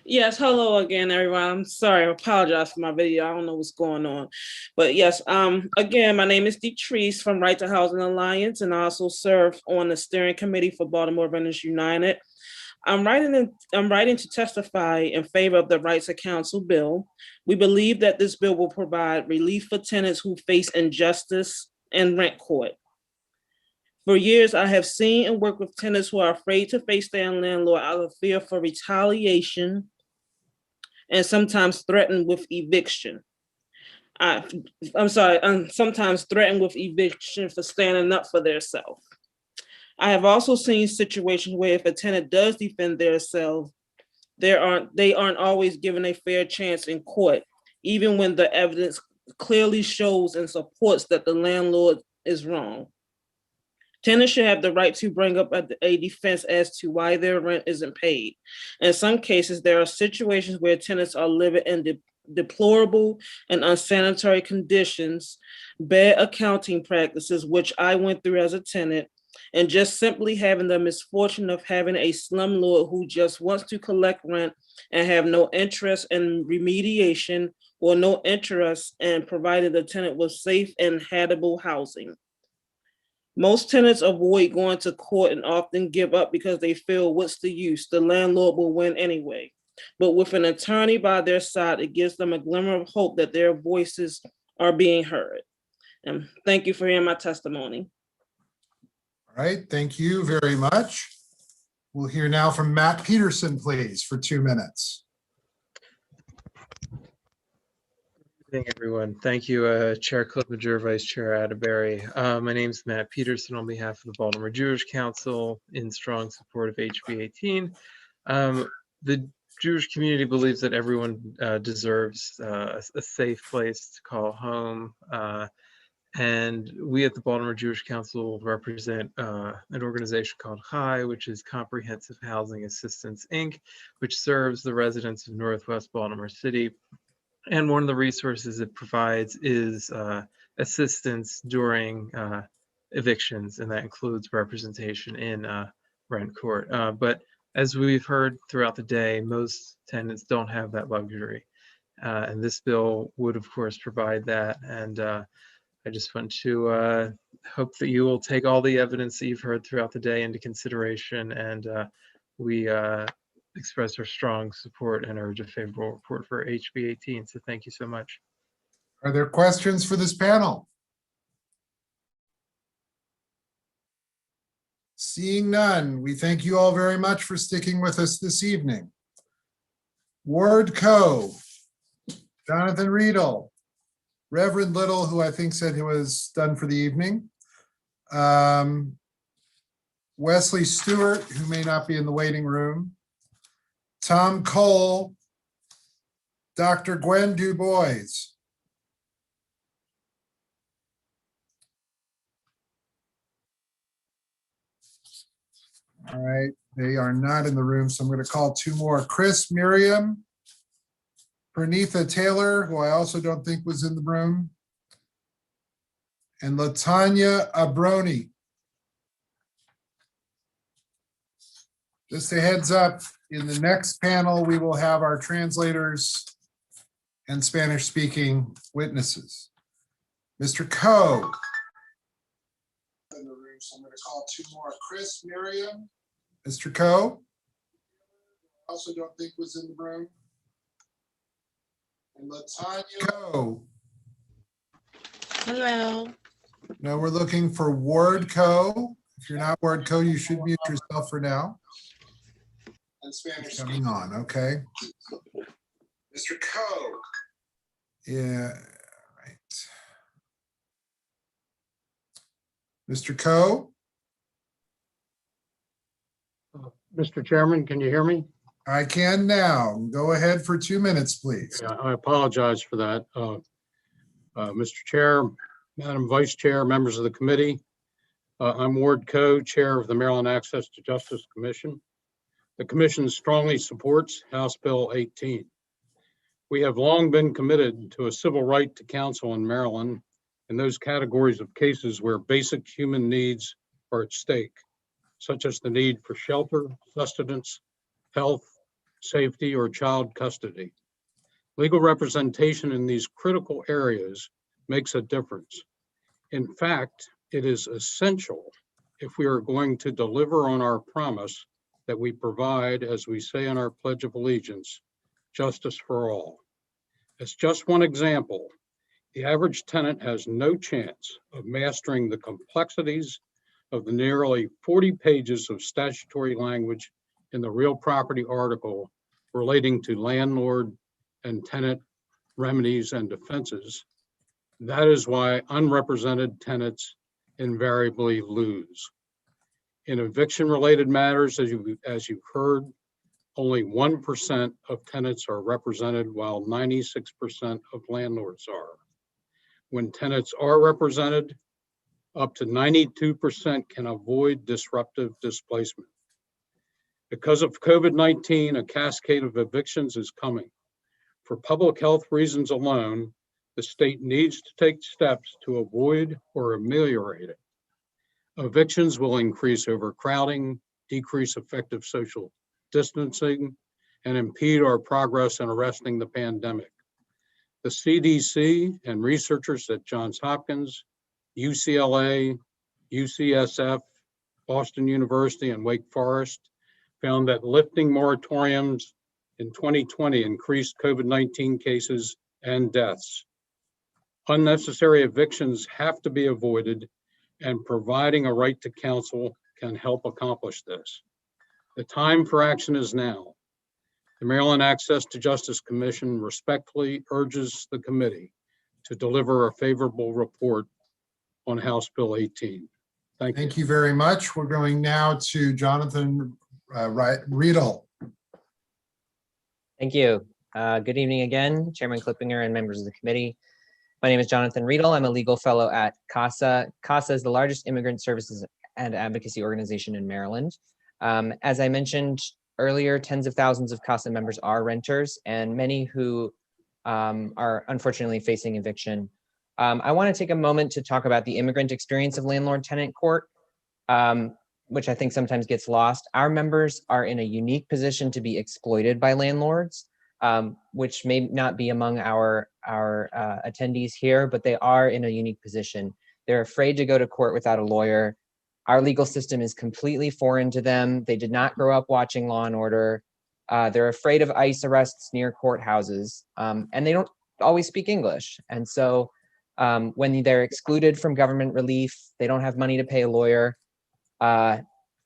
Yes, hello again, everyone. I'm sorry, I apologize for my video. I don't know what's going on. But yes, again, my name is Detrice from Right to Housing Alliance, and I also serve on the steering committee for Baltimore Renters United. I'm writing to testify in favor of the Rights to Counsel bill. We believe that this bill will provide relief for tenants who face injustice in rent court. For years, I have seen and worked with tenants who are afraid to face their landlord out of fear for retaliation and sometimes threatened with eviction. Sometimes threatened with eviction for standing up for themselves. I have also seen situations where if a tenant does defend themselves, they aren't always given a fair chance in court, even when the evidence clearly shows and supports that the landlord is wrong. Tenants should have the right to bring up a defense as to why their rent isn't paid. In some cases, there are situations where tenants are living in deplorable and unsanitary conditions, bad accounting practices, which I went through as a tenant, and just simply having the misfortune of having a slumlord who just wants to collect rent and have no interest in remediation or no interest in providing the tenant with safe and habitable housing. Most tenants avoid going to court and often give up because they feel, what's the use? The landlord will win anyway. But with an attorney by their side, it gives them a glimmer of hope that their voices are being heard. And thank you for hearing my testimony. All right, thank you very much. We'll hear now from Matt Peterson, please, for 2 minutes. Good evening, everyone. Thank you, Chair Clippinger, Vice Chair Atterbury. My name is Matt Peterson on behalf of the Baltimore Jewish Council in strong support of HB 18. The Jewish community believes that everyone deserves a safe place to call home. And we at the Baltimore Jewish Council represent an organization called CHI, which is Comprehensive Housing Assistance, Inc., which serves the residents of Northwest Baltimore City. And one of the resources it provides is assistance during evictions, and that includes representation in rent court. But as we've heard throughout the day, most tenants don't have that luxury. And this bill would, of course, provide that. And I just want to hope that you will take all the evidence that you've heard throughout the day into consideration, and we express our strong support and urge a favorable report for HB 18. So thank you so much. Are there questions for this panel? Seeing none, we thank you all very much for sticking with us this evening. Ward Co, Jonathan Riedel, Reverend Little, who I think said he was done for the evening. Wesley Stewart, who may not be in the waiting room. Tom Cole, Dr. Gwen Du Bois. All right, they are not in the room, so I'm going to call 2 more. Chris Miriam, Pranitha Taylor, who I also don't think was in the room, and Latanya Abroni. Just a heads up, in the next panel, we will have our translators and Spanish-speaking witnesses. Mr. Coe. In the room, so I'm going to call 2 more. Chris Miriam. Mr. Coe. Also don't think was in the room. And Latanya Coe. Hello. No, we're looking for Ward Co. If you're not Ward Co, you should mute yourself for now. It's coming on, okay. Mr. Co. Yeah, right. Mr. Co. Mr. Chairman, can you hear me? I can now. Go ahead for 2 minutes, please. Yeah, I apologize for that. Mr. Chair, Madam Vice Chair, members of the committee, I'm Ward Co, Chair of the Maryland Access to Justice Commission. The commission strongly supports House Bill 18. We have long been committed to a civil right to counsel in Maryland in those categories of cases where basic human needs are at stake, such as the need for shelter, sustenance, health, safety, or child custody. Legal representation in these critical areas makes a difference. In fact, it is essential if we are going to deliver on our promise that we provide, as we say in our Pledge of Allegiance, justice for all. As just one example, the average tenant has no chance of mastering the complexities of the nearly 40 pages of statutory language in the real property article relating to landlord and tenant remedies and defenses. That is why unrepresented tenants invariably lose. In eviction-related matters, as you've heard, only 1% of tenants are represented, while 96% of landlords are. When tenants are represented, up to 92% can avoid disruptive displacement. Because of COVID-19, a cascade of evictions is coming. For public health reasons alone, the state needs to take steps to avoid or ameliorate it. Evictions will increase overcrowding, decrease effective social distancing, and impede our progress in arresting the pandemic. The CDC and researchers at Johns Hopkins, UCLA, UCSF, Boston University, and Wake Forest found that lifting moratoriums in 2020 increased COVID-19 cases and deaths. Unnecessary evictions have to be avoided, and providing a right to counsel can help accomplish this. The time for action is now. The Maryland Access to Justice Commission respectfully urges the committee to deliver a favorable report on House Bill 18. Thank you very much. We're going now to Jonathan Riedel. Thank you. Good evening again, Chairman Clippinger and members of the committee. My name is Jonathan Riedel. I'm a legal fellow at CASA. CASA is the largest immigrant services and advocacy organization in Maryland. As I mentioned earlier, tens of thousands of CASA members are renters, and many who are unfortunately facing eviction. I want to take a moment to talk about the immigrant experience of landlord-tenant court, which I think sometimes gets lost. Our members are in a unique position to be exploited by landlords, which may not be among our attendees here, but they are in a unique position. They're afraid to go to court without a lawyer. Our legal system is completely foreign to them. They did not grow up watching Law and Order. They're afraid of ICE arrests near courthouses, and they don't always speak English. And so when they're excluded from government relief, they don't have money to pay a lawyer.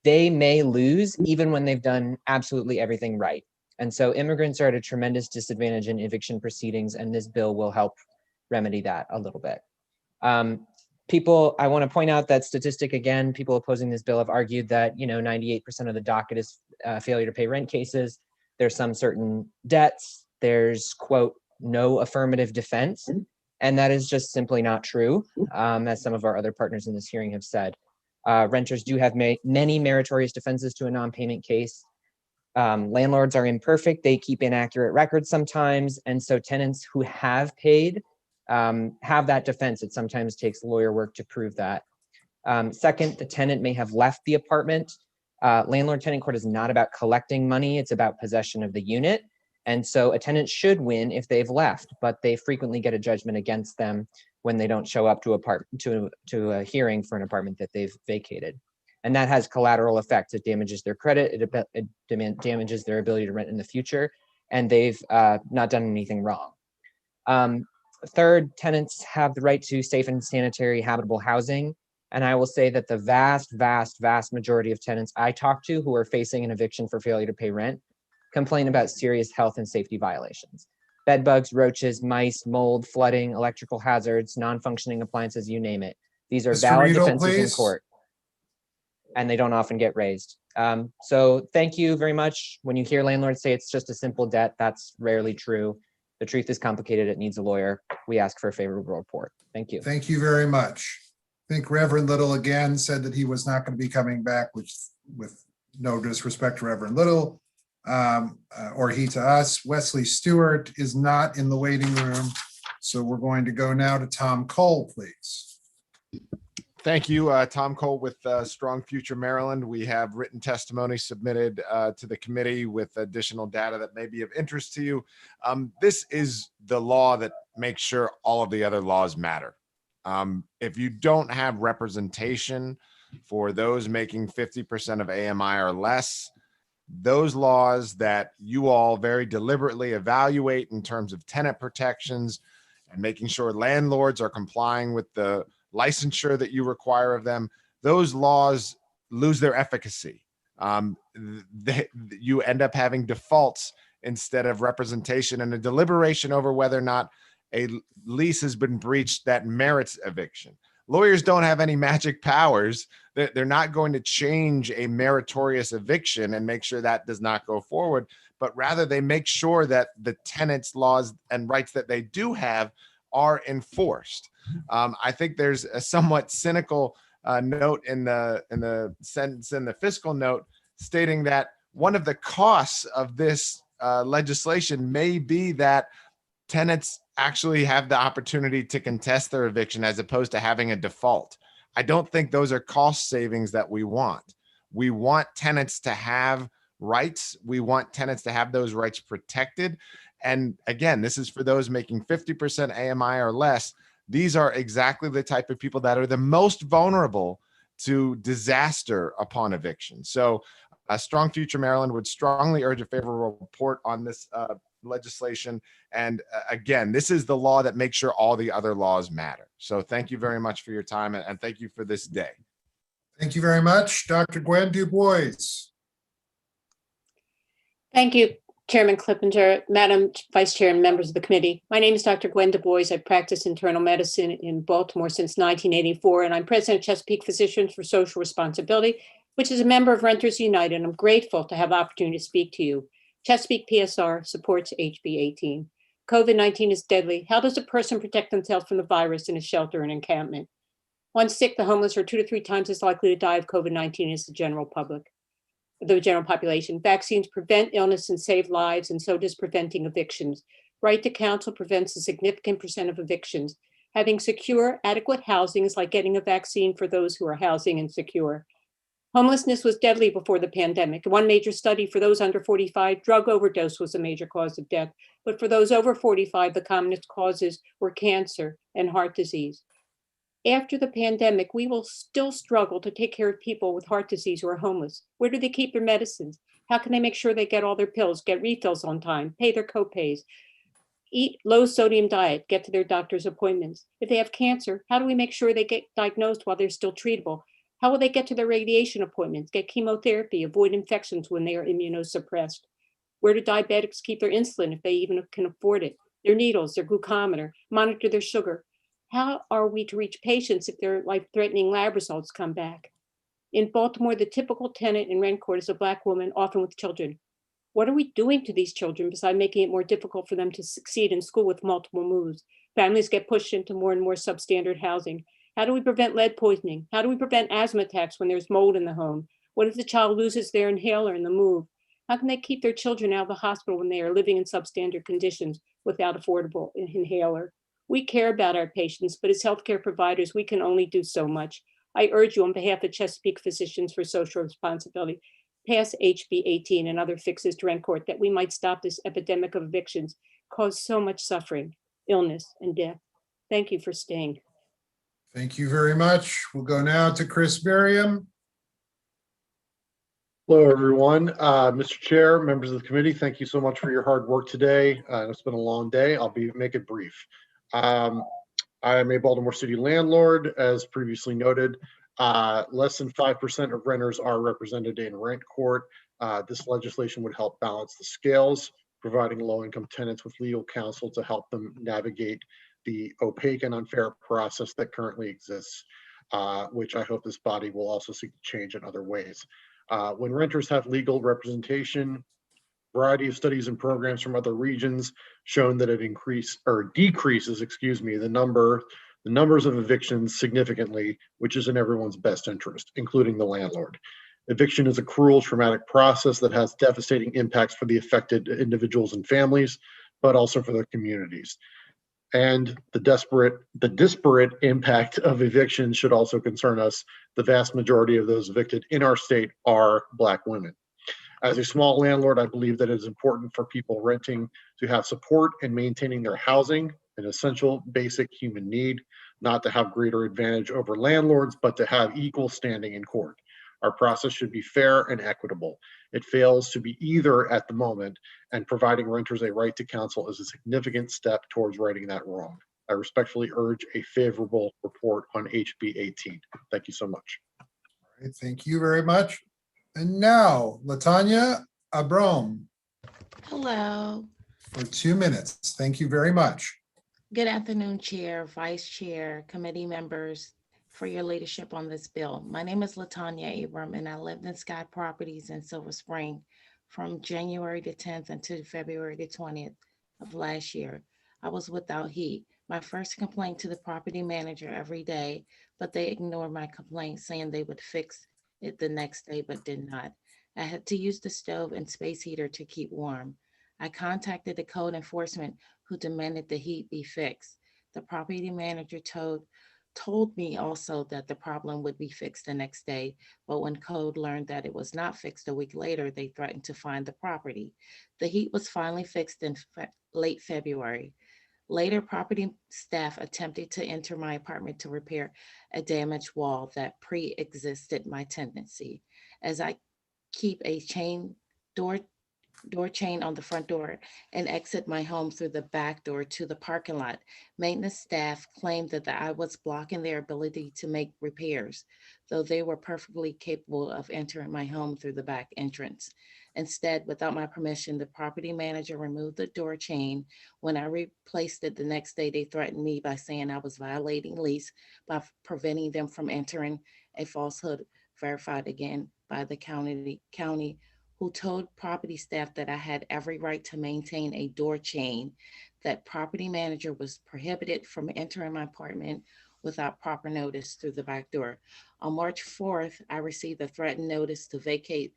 They may lose even when they've done absolutely everything right. And so immigrants are at a tremendous disadvantage in eviction proceedings, and this bill will help remedy that a little bit. I want to point out that statistic again, people opposing this bill have argued that 98% of the docket is failure to pay rent cases. There's some certain debts. There's, quote, no affirmative defense. And that is just simply not true, as some of our other partners in this hearing have said. Renters do have many meritorious defenses to a non-payment case. Landlords are imperfect. They keep inaccurate records sometimes. And so tenants who have paid have that defense. It sometimes takes lawyer work to prove that. Second, the tenant may have left the apartment. Landlord-tenant court is not about collecting money. It's about possession of the unit. And so a tenant should win if they've left, but they frequently get a judgment against them when they don't show up to a hearing for an apartment that they've vacated. And that has collateral effects. It damages their credit. It damages their ability to rent in the future. And they've not done anything wrong. Third, tenants have the right to safe and sanitary habitable housing. And I will say that the vast majority of tenants I talk to who are facing an eviction for failure to pay rent complain about serious health and safety violations. Bed bugs, roaches, mice, mold, flooding, electrical hazards, non-functioning appliances, you name it. These are Mr. valid Riedel, defenses in please. court, and they don't often get raised. So thank you very much. When you hear landlords say it's just a simple debt, that's rarely true. The truth is complicated. It needs a lawyer. We ask for a favorable report. Thank you. Thank you very much. I think Reverend Little again said that he was not going to be coming back, which with no disrespect to Reverend Little or he to us. Wesley Stewart is not in the waiting room. So we're going to go now to Tom Cole, please. Thank you, Tom Cole with Strong Future Maryland. We have written testimony submitted to the committee with additional data that may be of interest to you. This is the law that makes sure all of the other laws matter. If you don't have representation for those making 50% of AMI or less, those laws that you all very deliberately evaluate in terms of tenant protections and making sure landlords are complying with the licensure that you require of them, those laws lose their efficacy. You end up having defaults instead of representation and a deliberation over whether or not a lease has been breached that merits eviction. Lawyers don't have any magic powers. They're not going to change a meritorious eviction and make sure that does not go forward, but rather they make sure that the tenants' laws and rights that they do have are enforced. I think there's a somewhat cynical note in the sentence in the fiscal note stating that one of the costs of this legislation may be that tenants actually have the opportunity to contest their eviction as opposed to having a default. I don't think those are cost savings that we want. We want tenants to have rights. We want tenants to have those rights protected. And again, this is for those making 50% AMI or less. These are exactly the type of people that are the most vulnerable to disaster upon eviction. So Strong Future Maryland would strongly urge a favorable report on this legislation. And again, this is the law that makes sure all the other laws matter. So thank you very much for your time and thank you for this day. Thank you very much. Dr. Gwen Du Bois. Thank you, Chairman Clippinger, Madam Vice Chair, and members of the committee. My name is Dr. Gwen Du Bois. I practice internal medicine in Baltimore since 1984, and I'm president of Chesapeake Physicians for Social Responsibility, which is a member of Renters United. I'm grateful to have the opportunity to speak to you. Chesapeake PSR supports HB 18. COVID-19 is deadly. How does a person protect themselves from the virus in a shelter and encampment? Once sick, the homeless are 2 to 3 times as likely to die of COVID-19 as the general population. Vaccines prevent illness and save lives, and so does preventing evictions. Right to counsel prevents a significant percent of evictions. Having secure, adequate housing is like getting a vaccine for those who are housing insecure. Homelessness was deadly before the pandemic. One major study for those under 45, drug overdose was a major cause of death. But for those over 45, the commonest causes were cancer and heart disease. After the pandemic, we will still struggle to take care of people with heart disease who are homeless. Where do they keep their medicines? How can they make sure they get all their pills, get refills on time, pay their copays, eat low sodium diet, get to their doctor's appointments? If they have cancer, how do we make sure they get diagnosed while they're still treatable? How will they get to their radiation appointments, get chemotherapy, avoid infections when they are immunosuppressed? Where do diabetics keep their insulin if they even can afford it? Their needles, their glucometer, monitor their sugar. How are we to reach patients if their life-threatening lab results come back? In Baltimore, the typical tenant in rent court is a Black woman, often with children. What are we doing to these children besides making it more difficult for them to succeed in school with multiple moves? Families get pushed into more and more substandard housing. How do we prevent lead poisoning? How do we prevent asthma attacks when there's mold in the home? What if the child loses their inhaler in the move? How can they keep their children out of the hospital when they are living in substandard conditions without affordable inhaler? We care about our patients, but as healthcare providers, we can only do so much. I urge you on behalf of Chesapeake Physicians for Social Responsibility, pass HB 18 and other fixes to rent court that we might stop this epidemic of evictions, cause so much suffering, illness, and death. Thank you for staying. Thank you very much. We'll go now to Chris Merriam. Hello, everyone. Mr. Chair, members of the committee, thank you so much for your hard work today. It's been a long day. I'll make it brief. I am a Baltimore City landlord, as previously noted. Less than 5% of renters are represented in rent court. This legislation would help balance the scales, providing low-income tenants with legal counsel to help them navigate the opaque and unfair process that currently exists, which I hope this body will also seek to change in other ways. When renters have legal representation, variety of studies and programs from other regions shown that it decreases, the numbers of evictions significantly, which is in everyone's best interest, including the landlord. Eviction is a cruel, traumatic process that has devastating impacts for the affected individuals and families, but also for their communities. And the disparate impact of eviction should also concern us. The vast majority of those evicted in our state are Black women. As a small landlord, I believe that it is important for people renting to have support in maintaining their housing, an essential basic human need, not to have greater advantage over landlords, but to have equal standing in court. Our process should be fair and equitable. It fails to be either at the moment, and providing renters a right to counsel is a significant step towards righting that wrong. I respectfully urge a favorable report on HB 18. Thank you so much. All right, thank you very much. And now, Latanya Abram. Hello. For 2 minutes. Thank you very much. Good afternoon, Chair, Vice Chair, committee members, for your leadership on this bill. My name is Latanya Abram, and I lived in Sky Properties in Silver Spring from January the 10th until February the 20th of last year. I was without heat. My first complaint to the property manager every day, but they ignored my complaint, saying they would fix it the next day, but did not. I had to use the stove and space heater to keep warm. I contacted the code enforcement, who demanded the heat be fixed. The property manager told me also that the problem would be fixed the next day, but when code learned that it was not fixed a week later, they threatened to fine the property. The heat was finally fixed in late February. Later, property staff attempted to enter my apartment to repair a damaged wall that pre-existed my tenancy. As I keep a door chain on the front door and exit my home through the back door to the parking lot, maintenance staff claimed that I was blocking their ability to make repairs, though they were perfectly capable of entering my home through the back entrance. Instead, without my permission, the property manager removed the door chain. When I replaced it the next day, they threatened me by saying I was violating lease by preventing them from entering, a falsehood verified again by the county, who told property staff that I had every right to maintain a door chain. That property manager was prohibited from entering my apartment without proper notice through the back door. On March 4th, I received a threatened notice to vacate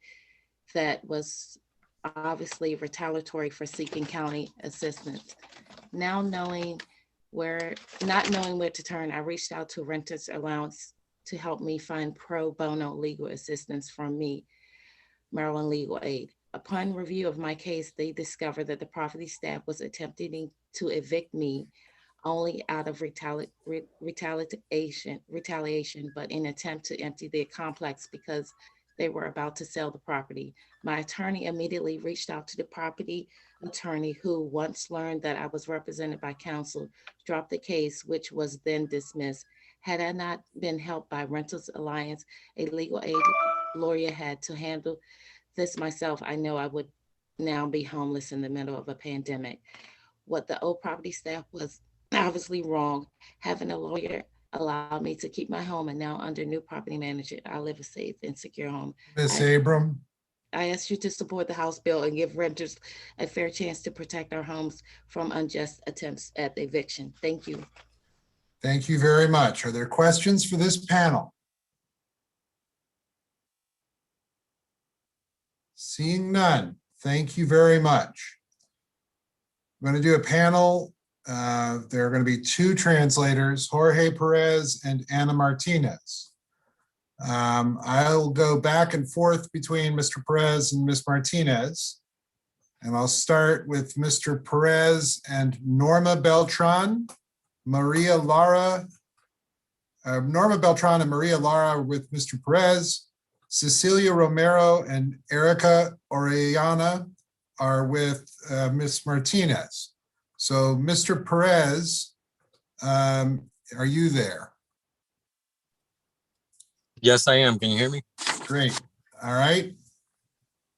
that was obviously retaliatory for seeking county assistance. Now not knowing where to turn, I reached out to Renters Allowance to help me find pro bono legal assistance from Maryland Legal Aid. Upon review of my case, they discovered that the property staff was attempting to evict me only out of retaliation, but in attempt to empty their complex because they were about to sell the property. My attorney immediately reached out to the property attorney, who once learned that I was represented by counsel, dropped the case, which was then dismissed. Had I not been helped by Renters Alliance, a legal aid lawyer had to handle this myself, I know I would now be homeless in the middle of a pandemic. What the old property staff was obviously wrong. Having a lawyer allowed me to keep my home, and now under new property management, I live a safe and secure home. Ms. Abram. I ask you to support the House bill and give renters a fair chance to protect our homes from unjust attempts at eviction. Thank you. Thank you very much. Are there questions for this panel? Seeing none, thank you very much. I'm going to do a panel. There are going to be two translators, Jorge Perez and Ana Martinez. I'll go back and forth between Mr. Perez and Ms. Martinez. And I'll start with Mr. Perez and Norma Beltran, Maria Lara. Norma Beltran and Maria Lara with Mr. Perez. Cecilia Romero and Erica Orellana are with Ms. Martinez. So Mr. Perez, Are you there? Yes, I am. Can you hear me? Great. All right.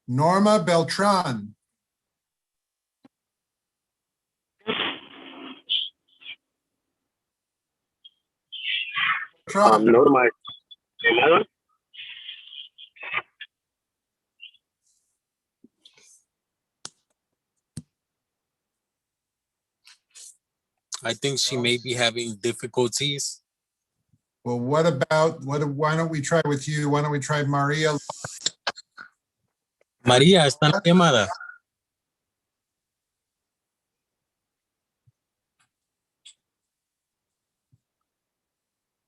Norma Beltran. Norma, ¿llamada? I think she may be having difficulties. Well, what about, why don't we try with you? Why don't we try Maria? María, está en la llamada.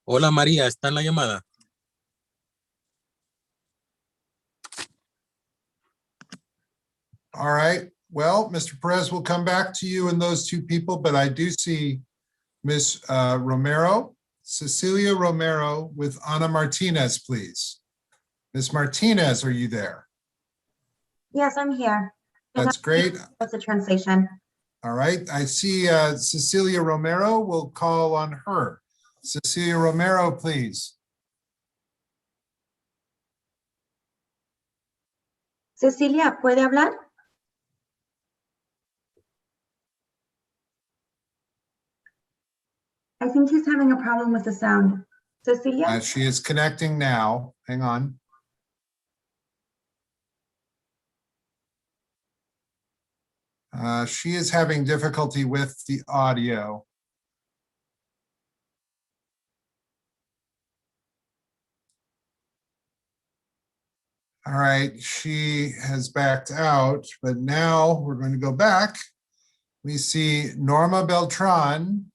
Hola, María, está en la llamada. All right. Well, Mr. Perez, we'll come back to you and those two people, but I do see Ms. Romero, Cecilia Romero with Ana Martinez, please. Ms. Martinez, are you there? Yes, I'm here. That's great. What's the translation? All right. I see Cecilia Romero. We'll call on her. Cecilia Romero, please. Cecilia, ¿puede hablar? I think she's having a problem with the sound. Cecilia? She is connecting now. Hang on. She is having difficulty with the audio. All right, she has backed out, but now we're going to go back. We see Norma Beltran.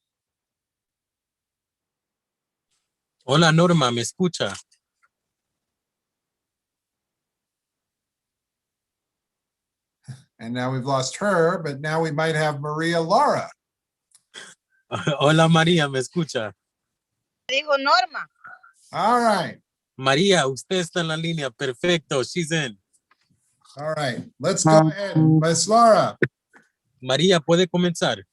Hola, Norma, ¿me escucha? And now we've lost her, but now we might have Maria Laura. Hola, María, ¿me escucha? Digo Norma. All right. María, usted está en la línea. Perfecto, she's in. All right, let's go ahead. Miss Laura. María, ¿puede comenzar?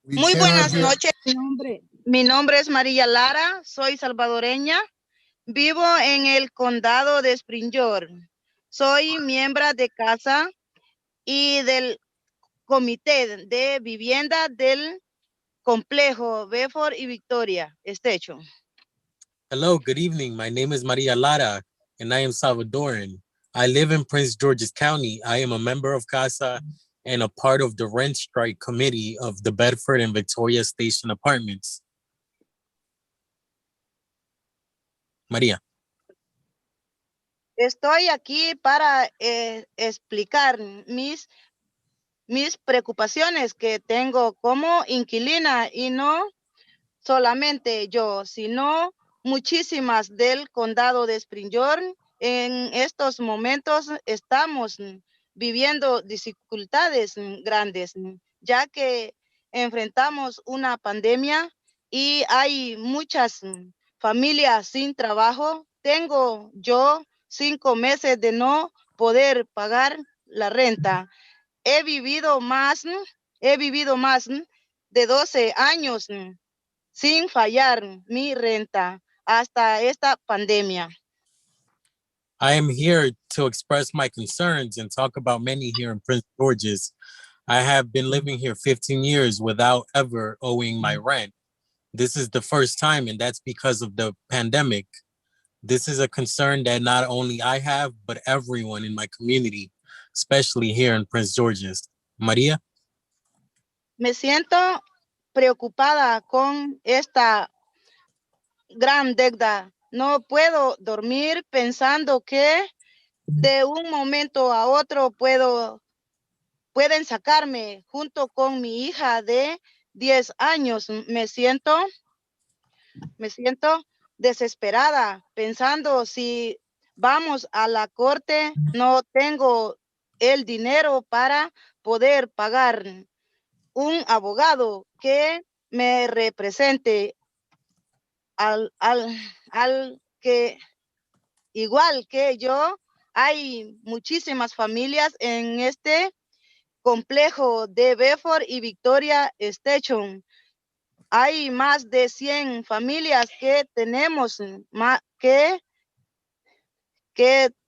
Muy buenas noches. Mi nombre es María Lara, soy salvadoreña. Vivo en el condado de Spring George. Soy miembro de casa y del comité de vivienda del complejo Bedford y Victoria Estecho. Hello, good evening. My name is Maria Lara, and I am Salvadoran. I live in Prince George's County. I am a member of CASA and a part of the rent strike committee of the Bedford and Victoria Station Apartments. María. Estoy aquí para explicar mis preocupaciones que tengo como inquilina y no solamente yo, sino muchísimas del condado de Spring George. En estos momentos estamos viviendo dificultades grandes, ya que enfrentamos una pandemia y hay muchas familias sin trabajo. Tengo yo 5 meses de no poder pagar la renta. He vivido más de 12 años sin fallar mi renta hasta esta pandemia. I am here to express my concerns and talk about many here in Prince George's. I have been living here 15 years without ever owing my rent. This is the first time, and that's because of the pandemic. This is a concern that not only I have, but everyone in my community, especially here in Prince George's. María? Me siento preocupada con esta gran deuda. No puedo dormir pensando que de un momento a otro pueden sacarme junto con mi hija de 10 años. Me siento desesperada pensando si vamos a la corte, no tengo el dinero para poder pagar un abogado que me represente al que igual que yo hay muchísimas familias en este complejo de Bedford y Victoria Station. Hay más de 100 familias que tenemos que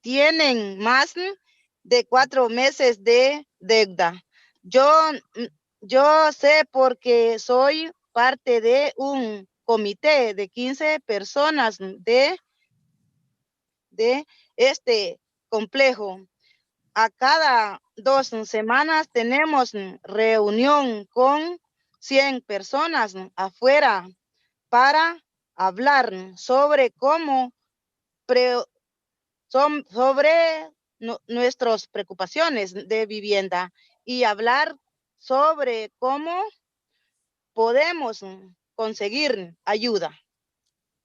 tienen más de 4 meses de deuda. Yo sé porque soy parte de un comité de 15 personas de este complejo. A cada 2 semanas tenemos reunión con 100 personas afuera para hablar sobre cómo sobre nuestras preocupaciones de vivienda y hablar sobre cómo podemos conseguir ayuda.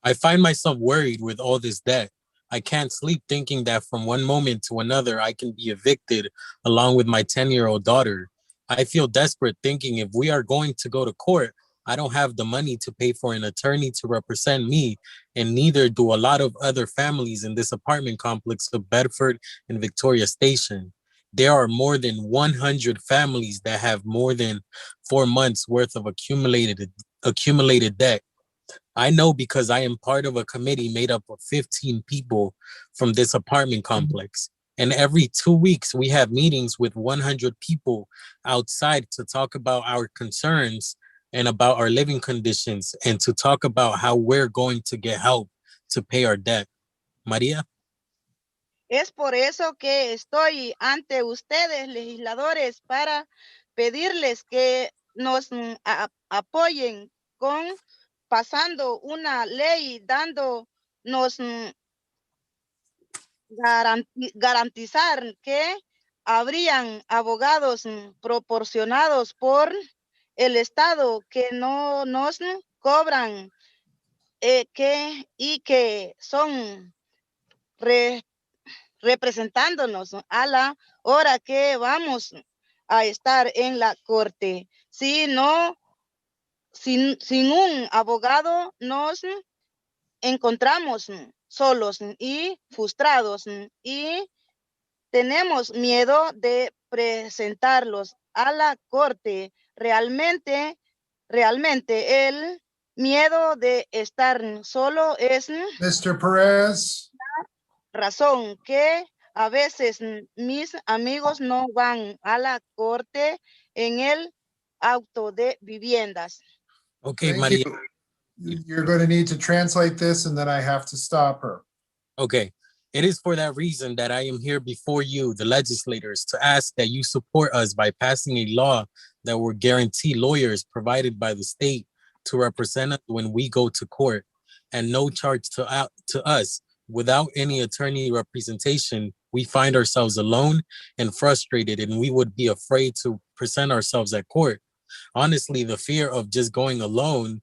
I find myself worried with all this debt. I can't sleep thinking that from one moment to another, I can be evicted along with my 10-year-old daughter. I feel desperate thinking if we are going to go to court, I don't have the money to pay for an attorney to represent me, and neither do a lot of other families in this apartment complex of Bedford and Victoria Station. There are more than 100 families that have more than 4 months worth of accumulated debt. I know because I am part of a committee made up of 15 people from this apartment complex. And every 2 weeks, we have meetings with 100 people outside to talk about our concerns and about our living conditions and to talk about how we're going to get help to pay our debt. Maria? Es por eso que estoy ante ustedes, legisladores, para pedirles que nos apoyen con pasando una ley, dándonos garantizar que habrían abogados proporcionados por el Estado que no nos cobran que son representándonos a la hora que vamos a estar en la corte. Si no, sin un abogado nos encontramos solos y frustrados y tenemos miedo de presentarlos a la corte. Realmente el miedo de estar solo es Mr. Perez. razón que a veces mis amigos no van a la corte en el auto de viviendas. Okay, Thank Maria. You're going to need to translate this and then I have to stop her. Okay. It is for that reason that I am here before you, the legislators, to ask that you support us by passing a law that will guarantee lawyers provided by the state to represent us when we go to court, and no charge to us. Without any attorney representation, we find ourselves alone and frustrated, and we would be afraid to present ourselves at court. Honestly, the fear of just going alone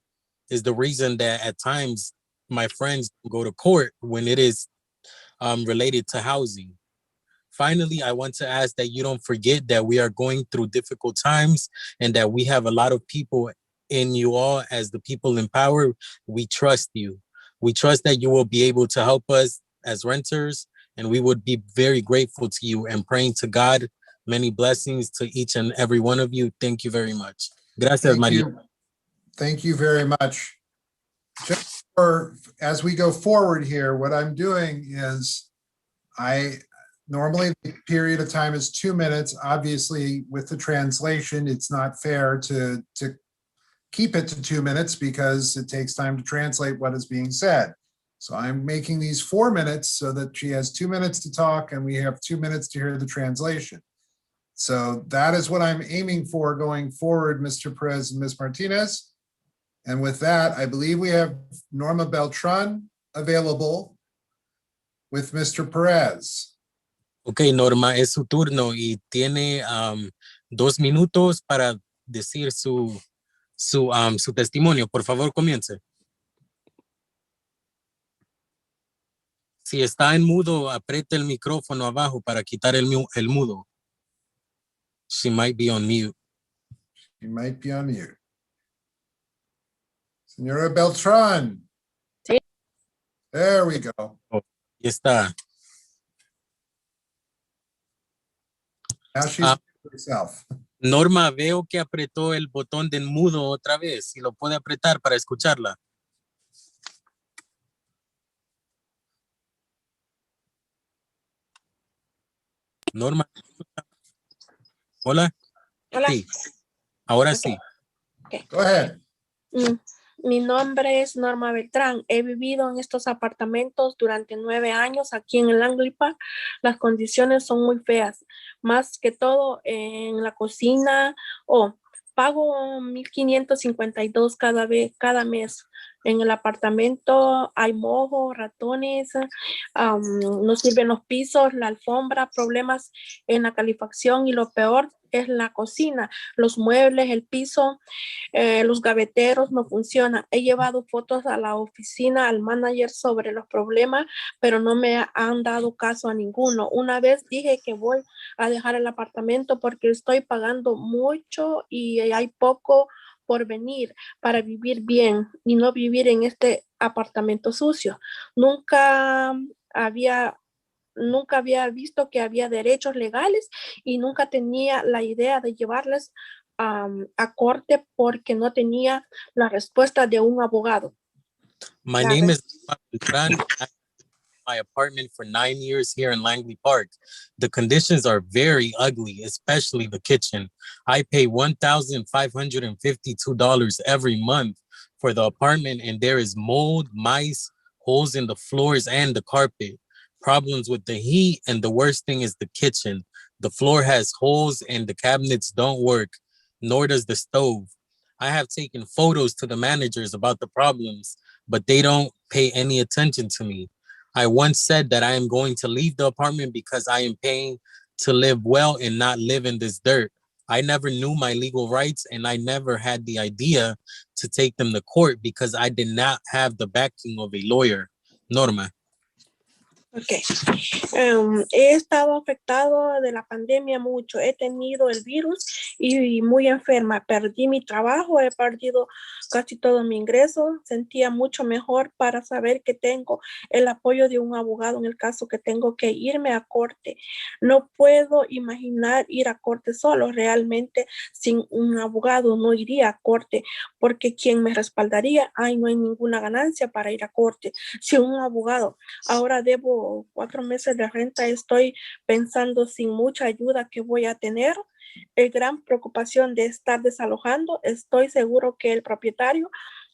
is the reason that at times my friends go to court when it is related to housing. Finally, I want to ask that you don't forget that we are going through difficult times and that we have a lot of people in you all as the people in power. We trust you. We trust that you will be able to help us as renters, and we would be very grateful to you and praying to God. Many blessings to each and every one of you. Thank you very much. Gracias, Maria. Thank you very much. Just as we go forward here, what I'm doing is normally the period of time is 2 minutes. Obviously, with the translation, it's not fair to keep it to 2 minutes because it takes time to translate what is being said. So I'm making these 4 minutes so that she has 2 minutes to talk and we have 2 minutes to hear the translation. So that is what I'm aiming for going forward, Mr. Perez and Ms. Martinez. And with that, I believe we have Norma Beltran available with Mr. Perez. Ok, Norma, es su turno y tiene 2 minutos para decir su testimonio. Por favor, comience. Si está en mudo, apriete el micrófono abajo para quitar el mudo. She might be on mute. She might be on mute. Señora Beltran. Sí. There we go. Ahí está. Now she's herself. Norma, veo que apretó el botón del mudo otra vez. Si lo puede apretar para escucharla. Norma. Hola. Hola. Sí. Ahora Ok. sí. Okay. Go ahead. Mi nombre es Norma Beltrán. He vivido en estos apartamentos durante 9 años aquí en el Langley Park. Las condiciones son muy feas. Más que todo en la cocina. Pago $1,552 cada mes. En el apartamento hay moho, ratones, no sirven los pisos, la alfombra, problemas en la calefacción y lo peor es la cocina, los muebles, el piso, los gaveteros no funcionan. He llevado fotos a la oficina, al manager sobre los problemas, pero no me han dado caso a ninguno. Una vez dije que voy a dejar el apartamento porque estoy pagando mucho y hay poco por venir para vivir bien y no vivir en este apartamento sucio. Nunca había visto que había derechos legales y nunca tenía la idea de llevarles a corte porque no tenía la respuesta de un abogado. My name is Beltran. I my apartment for 9 years here in Langley Park. The conditions are very ugly, especially the kitchen. I pay $1,552 every month for the apartment, and there is mold, mice, holes in the floors and the carpet, problems with the heat, and the worst thing is the kitchen. The floor has holes and the cabinets don't work, nor does the stove. I have taken photos to the managers about the problems, but they don't pay any attention to me. I once said that I am going to leave the apartment because I am paying to live well and not live in this dirt. I never knew my legal rights and I never had the idea to take them to court because I did not have the backing of a lawyer. Norma. Okay. He estado afectado de la pandemia mucho. He tenido el virus y muy enferma. Perdí mi trabajo, he perdido casi todo mi ingreso. Sentía mucho mejor para saber que tengo el apoyo de un abogado en el caso que tengo que irme a corte. No puedo imaginar ir a corte solo. Realmente sin un abogado no iría a corte porque quien me respaldaría, no hay ninguna ganancia para ir a corte. Sin un abogado, ahora debo 4 meses de renta, estoy pensando sin mucha ayuda que voy a tener. Gran preocupación de estar desalojando, estoy seguro que el propietario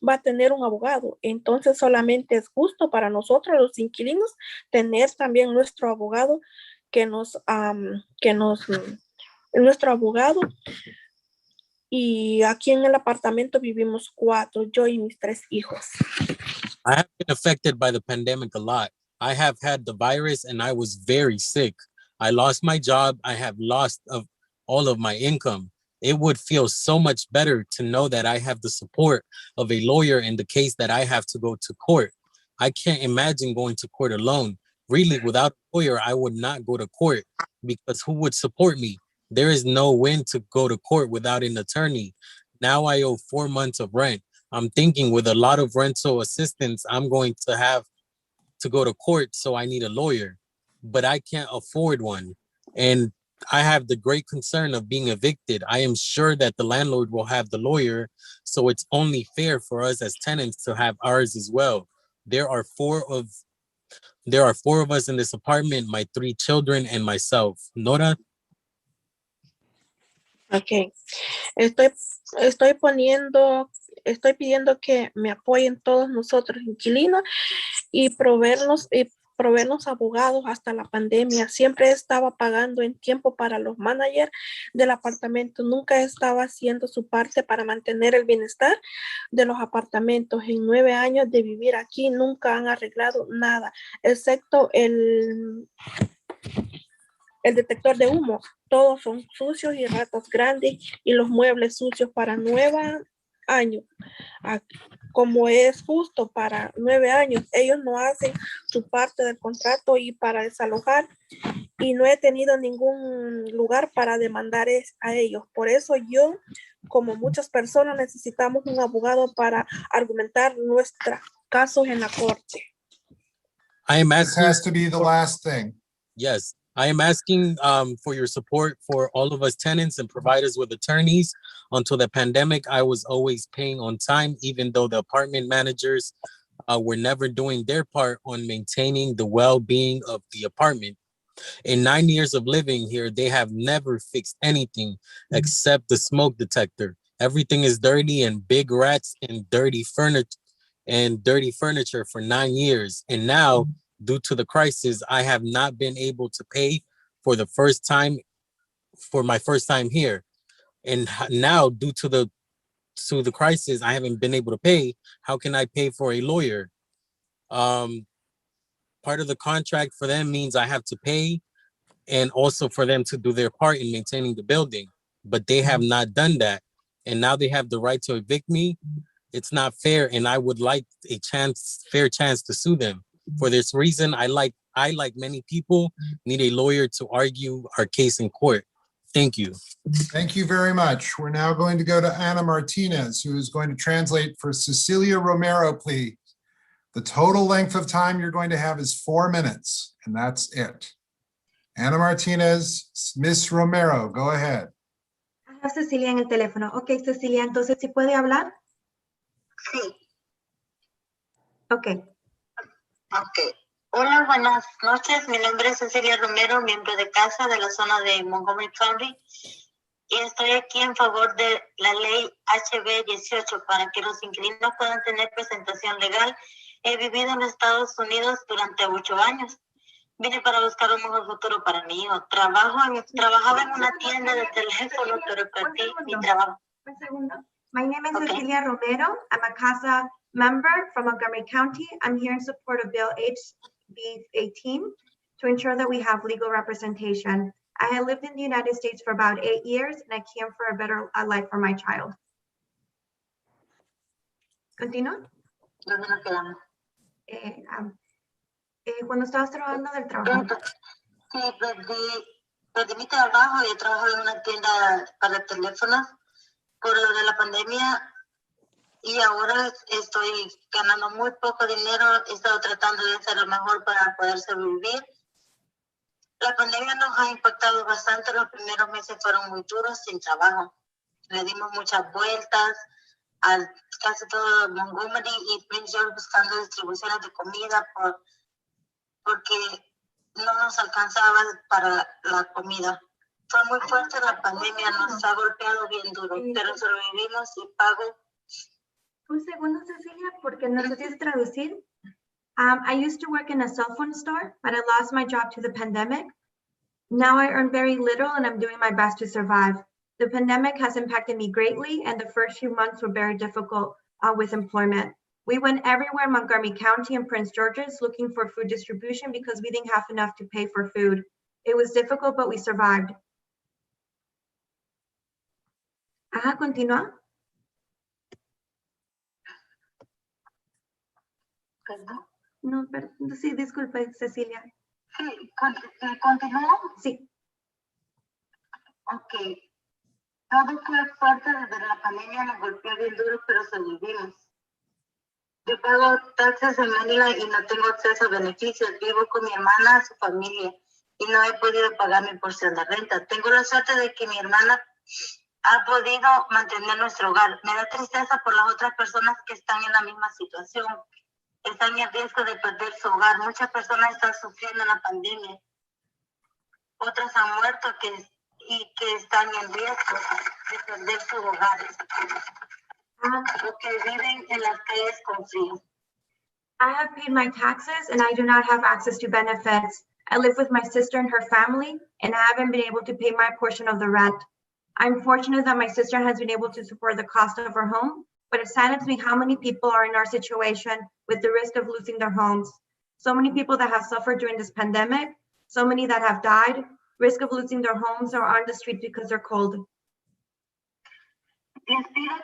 va a tener un abogado, entonces solamente es justo para nosotros los inquilinos tener también nuestro abogado nuestro abogado. Y aquí en el apartamento vivimos 4, yo y mis 3 hijos. I have been affected by the pandemic a lot. I have had the virus and I was very sick. I lost my job. I have lost all of my income. It would feel so much better to know that I have the support of a lawyer in the case that I have to go to court. I can't imagine going to court alone. Really, without a lawyer, I would not go to court because who would support me? There is no way to go to court without an attorney. Now I owe 4 months of rent. I'm thinking with a lot of rental assistance, I'm going to have to go to court, so I need a lawyer, but I can't afford one. And I have the great concern of being evicted. I am sure that the landlord will have the lawyer, so it's only fair for us as tenants to have ours as well. There are four of us in this apartment, my 3 children and myself. Nora? Ok, estoy pidiendo que me apoyen todos nosotros inquilinos y proveernos abogados hasta la pandemia. Siempre estaba pagando en tiempo para los managers del apartamento. Nunca estaba haciendo su parte para mantener el bienestar de los apartamentos. En 9 años de vivir aquí nunca han arreglado nada, excepto el detector de humo. Todos son sucios y ratas grandes y los muebles sucios para 9 años. Como es justo para 9 años, ellos no hacen su parte del contrato y para desalojar y no he tenido ningún lugar para demandar a ellos. Por eso yo, como muchas personas, necesitamos un abogado para argumentar nuestros casos en la corte. I am This asking. has to be the last thing. Yes, I am asking for your support for all of us tenants and providers with attorneys. Until the pandemic, I was always paying on time, even though the apartment managers were never doing their part on maintaining the well-being of the apartment. In 9 years of living here, they have never fixed anything except the smoke detector. Everything is dirty and big rats and dirty furniture for 9 years. And now, due to the crisis, I have not been able to pay for my first time here. And now, due to the crisis, I haven't been able to pay. How can I pay for a lawyer? Part of the contract for them means I have to pay, and also for them to do their part in maintaining the building, but they have not done that. And now they have the right to evict me. It's not fair, and I would like a fair chance to sue them. For this reason, I like many people, need a lawyer to argue our case in court. Thank you. Thank you very much. We're now going to go to Ana Martinez, who is going to translate for Cecilia Romero, please. The total length of time you're going to have is 4 minutes, and that's it. Ana Martinez, Miss Romero, go ahead. I have Cecilia en el teléfono. Ok, Cecilia, entonces, ¿sí puede hablar? Sí. Ok. Ok. Hola, buenas noches. Mi nombre es Cecilia Romero, miembro de casa de la zona de Montgomery County. Y estoy aquí en favor de la ley HB 18 para que los inquilinos puedan tener presentación legal. He vivido en Estados Unidos durante 8 años. Vine para buscar un mejor futuro para mi hijo. Trabajaba en una tienda de teléfono, pero perdí mi trabajo. Un segundo. My name is Cecilia Romero. I'm a CASA member from Montgomery County. I'm here in support of Bill HB 18 to ensure that we have legal representation. I have lived in the United States for about 8 years, and I came for a better life for my child. Continúa. ¿Dónde nos quedamos? Cuando estabas trabajando del trabajo. Sí, perdí mi trabajo y he trabajado en una tienda para teléfonos por lo de la pandemia y ahora estoy ganando muy poco dinero. He estado tratando de hacer lo mejor para poder sobrevivir. La pandemia nos ha impactado bastante. Los primeros meses fueron muy duros sin trabajo. Le dimos muchas vueltas a casi todo Montgomery y Prince George buscando distribuciones de comida porque no nos alcanzaba para la comida. Fue muy fuerte la pandemia, nos ha golpeado bien duro, pero sobrevivimos y pago. Un segundo, Cecilia, porque no sé si es traducir. I used to work in a cell phone store, but I lost my job to the pandemic. Now I earn very little and I'm doing my best to survive. The pandemic has impacted me greatly, and the first few months were very difficult with employment. We went everywhere in Montgomery County and Prince George's looking for food distribution because we didn't have enough to pay for food. It was difficult, but we survived. Ajá, continúa. No, pero sí, disculpe, Cecilia. Sí, ¿continúo? Sí. Ok. Todo fue fuerte desde la pandemia, nos golpeó bien duro, pero sobrevivimos. Yo pago taxes en Maryland y no tengo acceso a beneficios. Vivo con mi hermana, su familia, y no he podido pagar mi porción de renta. Tengo la suerte de que mi hermana ha podido mantener nuestro hogar. Me da tristeza por las otras personas que están en la misma situación. Están en riesgo de perder su hogar. Muchas personas están sufriendo la pandemia. Otras han muerto y que están en riesgo de perder sus hogares. Porque viven en las calles con frío. I have paid my taxes and I do not have access to benefits. I live with my sister and her family, and I haven't been able to pay my portion of the rent. I'm fortunate that my sister has been able to support the cost of her home, but it saddens me how many people are in our situation with the risk of losing their homes. So many people that have suffered during this pandemic, so many that have died, risk of losing their homes or on the street because they're cold. Les pido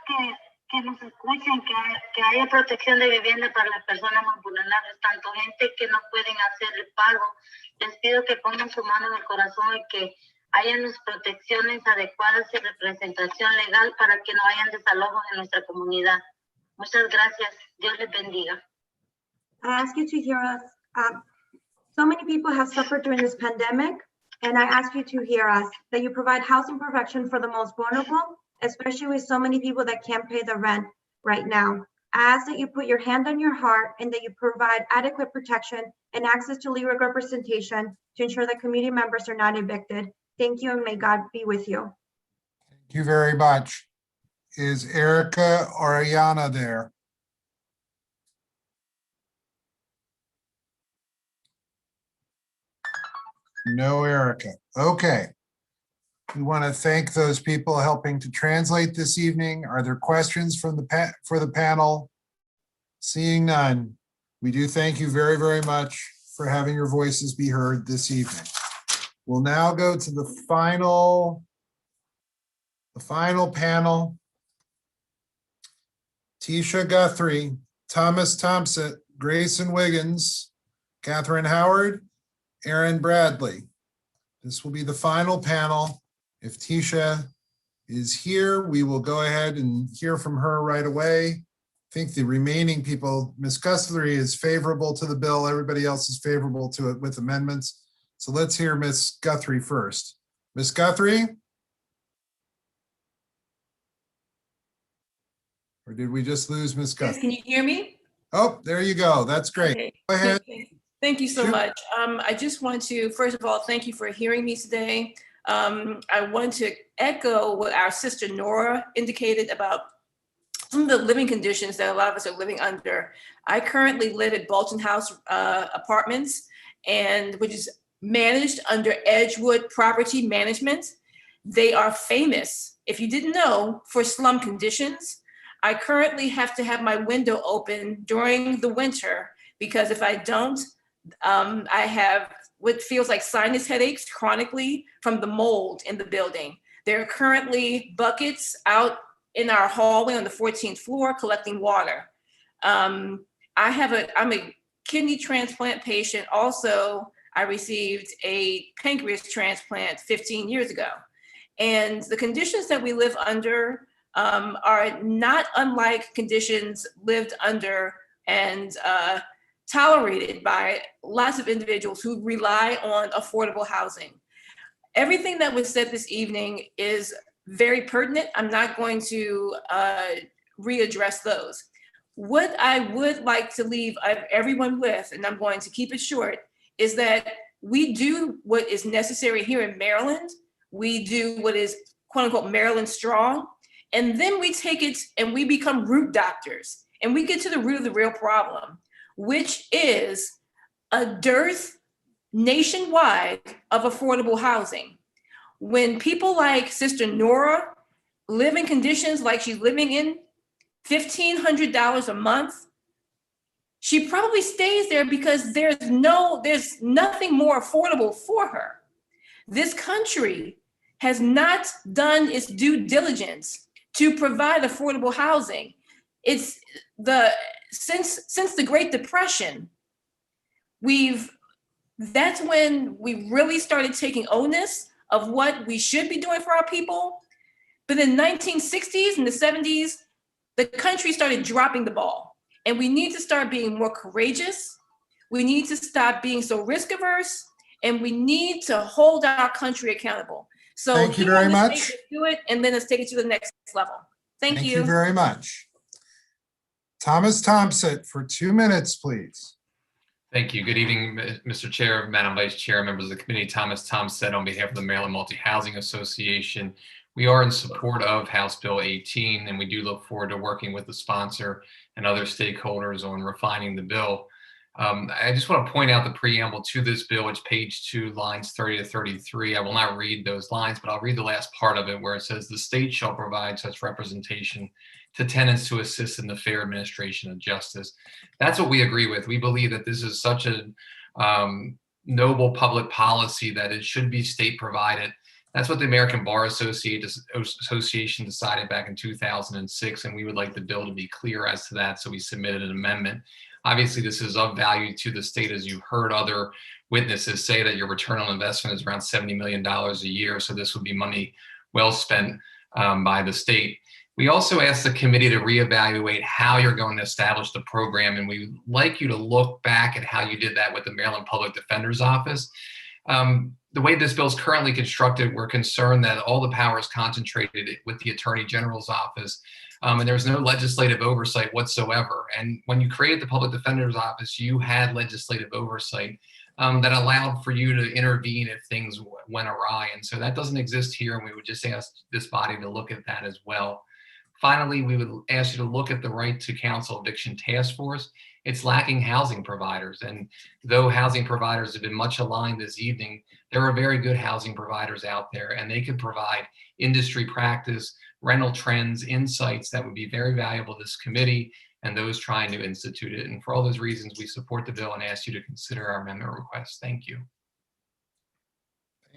que nos escuchen, que haya protección de vivienda para las personas más vulnerables, tanto gente que no pueden hacer el pago. Les pido que pongan su mano en el corazón y que hayan las protecciones adecuadas y representación legal para que no hayan desalojos en nuestra comunidad. Muchas gracias. Dios les bendiga. I ask you to hear us. So many people have suffered during this pandemic. And I ask you to hear us, that you provide housing protection for the most vulnerable, especially with so many people that can't pay the rent right now. I ask that you put your hand on your heart and that you provide adequate protection and access to legal representation to ensure that community members are not evicted. Thank you, and may God be with you. Thank you very much. Is Erica Orellana there? No Erica. Okay. We want to thank those people helping to translate this evening. Are there questions from for the panel? Seeing none, we do thank you very, very much for having your voices be heard this evening. We'll now go to the final panel. Tisha Guthrie, Thomas Thompson, Grayson Wiggins, Catherine Howard, Aaron Bradley. This will be the final panel. If Tisha is here, we will go ahead and hear from her right away. I think the remaining people, Ms. Guthrie is favorable to the bill. Everybody else is favorable to it with amendments. So let's hear Ms. Guthrie first. Ms. Guthrie? Or did we just lose Ms. Guthrie? Can you hear me? Oh, there you go. That's great. Okay. Go ahead. Thank you so much. I just want to, first of all, thank you for hearing me today. I want to echo what our sister Nora indicated about some of the living conditions that a lot of us are living under. I currently live at Bolton House Apartments, and which is managed under Edgewood Property Management. They are famous, if you didn't know, for slum conditions. I currently have to have my window open during the winter because if I don't, I have what feels like sinus headaches chronically from the mold in the building. There are currently buckets out in our hallway on the 14th floor collecting water. I'm a kidney transplant patient. Also, I received a pancreas transplant 15 years ago. And the conditions that we live under are not unlike conditions lived under and tolerated by lots of individuals who rely on affordable housing. Everything that was said this evening is very pertinent. I'm not going to readdress those. What I would like to leave everyone with, and I'm going to keep it short, is that we do what is necessary here in Maryland. We do what is quote unquote Maryland strong. And then we take it and we become root doctors and we get to the root of the real problem, which is a dearth nationwide of affordable housing. When people like Sister Nora live in conditions like she's living in, $1,500 a month, she probably stays there because there's nothing more affordable for her. This country has not done its due diligence to provide affordable housing. It's since the Great Depression, that's when we really started taking onus of what we should be doing for our people. But in the 1960s and the 70s, the country started dropping the ball. And we need to start being more courageous. We need to stop being so risk averse, and we need to hold our country accountable. So thank you very much. Let's do it, and then let's take it to the next level. Thank you. Thank you very much. Thomas Thompson for 2 minutes, please. Thank you. Good evening, Mr. Chair, Madam Vice Chair, members of the committee. Thomas Thompson on behalf of the Maryland Multi-Housing Association. We are in support of House Bill 18, and we do look forward to working with the sponsor and other stakeholders on refining the bill. I just want to point out the preamble to this bill. It's page 2, lines 30 to 33. I will not read those lines, but I'll read the last part of it where it says the state shall provide such representation to tenants to assist in the fair administration of justice. That's what we agree with. We believe that this is such a noble public policy that it should be state provided. That's what the American Bar Association decided back in 2006, and we would like the bill to be clear as to that, so we submitted an amendment. Obviously, this is of value to the state, as you've heard other witnesses say that your return on investment is around $70 million a year, so this would be money well spent by the state. We also asked the committee to reevaluate how you're going to establish the program, and we'd like you to look back at how you did that with the Maryland Public Defender's Office. the way this bill is currently constructed, we're concerned that all the power is concentrated with the Attorney General's office, and there's no legislative oversight whatsoever. And when you created the Public Defender's Office, you had legislative oversight that allowed for you to intervene if things went awry. And so that doesn't exist here, and we would just ask this body to look at that as well. Finally, we would ask you to look at the Right to Counsel Eviction Task Force. It's lacking housing providers. And though housing providers have been much aligned this evening, there are very good housing providers out there, and they can provide industry practice, rental trends, insights that would be very valuable to this committee and those trying to institute it. And for all those reasons, we support the bill and ask you to consider our amendment request. Thank you.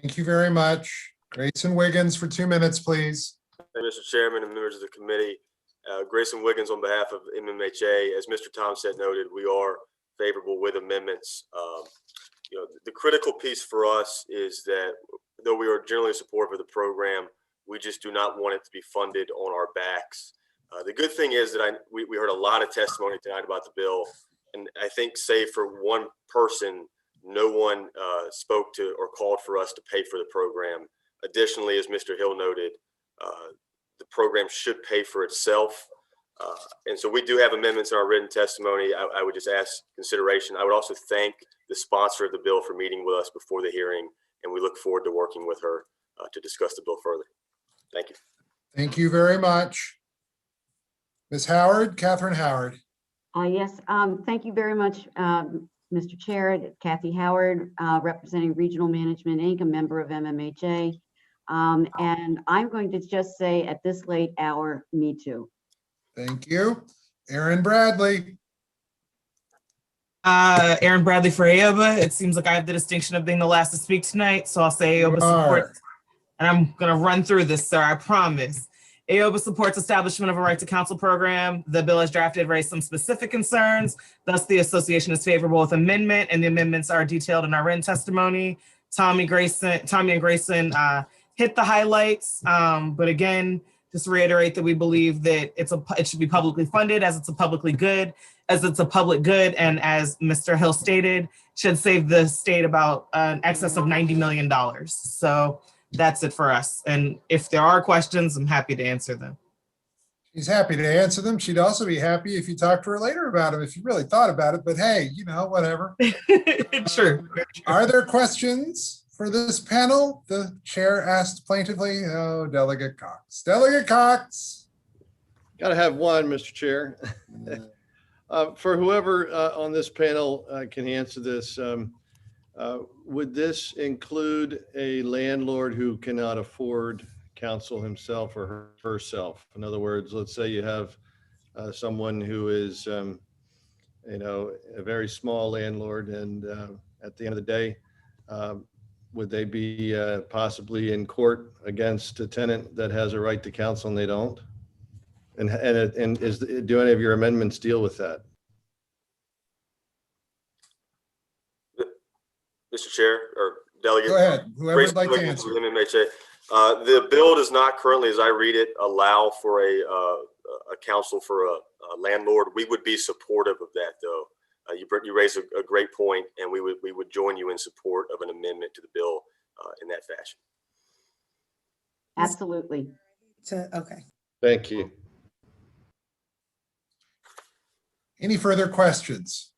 Thank you very much. Grayson Wiggins for 2 minutes, please. Hey, Mr. Chairman and members of the committee. Grayson Wiggins on behalf of MMHA. As Mr. Thompson noted, we are favorable with amendments. The critical piece for us is that though we are generally supportive of the program, we just do not want it to be funded on our backs. The good thing is that we heard a lot of testimony tonight about the bill, and I think save for one person, no one spoke to or called for us to pay for the program. Additionally, as Mr. Hill noted, the program should pay for itself. And so we do have amendments in our written testimony. I would just ask consideration. I would also thank the sponsor of the bill for meeting with us before the hearing, and we look forward to working with her to discuss the bill further. Thank you. Thank you very much. Ms. Howard, Catherine Howard. Yes, thank you very much, Mr. Chair. Kathy Howard, representing Regional Management Inc., a member of MMHA. And I'm going to just say at this late hour, me too. Thank you. Aaron Bradley. Aaron Bradley for AOBA. It seems like I have the distinction of being the last to speak tonight, so I'll say AOBA supports. And I'm going to run through this, sir, I promise. AOBA supports establishment of a right to counsel program. The bill as drafted raised some specific concerns. Thus, the association is favorable with amendment, and the amendments are detailed in our written testimony. Tommy and Grayson hit the highlights, but again, just reiterate that we believe that it should be publicly funded as it's a public good, and as Mr. Hill stated, should save the state about an excess of $90 million. So that's it for us. And if there are questions, I'm happy to answer them. She's happy to answer them. She'd also be happy if you talked to her later about them, if you really thought about it, but hey, whatever. True. Are there questions for this panel? The chair asked plaintively. Oh, Delegate Cox. Delegate Cox. Got to have one, Mr. Chair. For whoever on this panel can answer this, would this include a landlord who cannot afford counsel himself or herself? In other words, let's say you have someone who is, a very small landlord, and at the end of the day, would they be possibly in court against a tenant that has a right to counsel and they don't? And do any of your amendments deal with that? Mr. Chair or Delegate. Go ahead. Whoever would like to answer. MMHA. The bill does not currently, as I read it, allow for a counsel for a landlord. We would be supportive of that, though. You raise a great point, and we would join you in support of an amendment to the bill in that fashion. Absolutely. Okay. Thank you. Any further questions?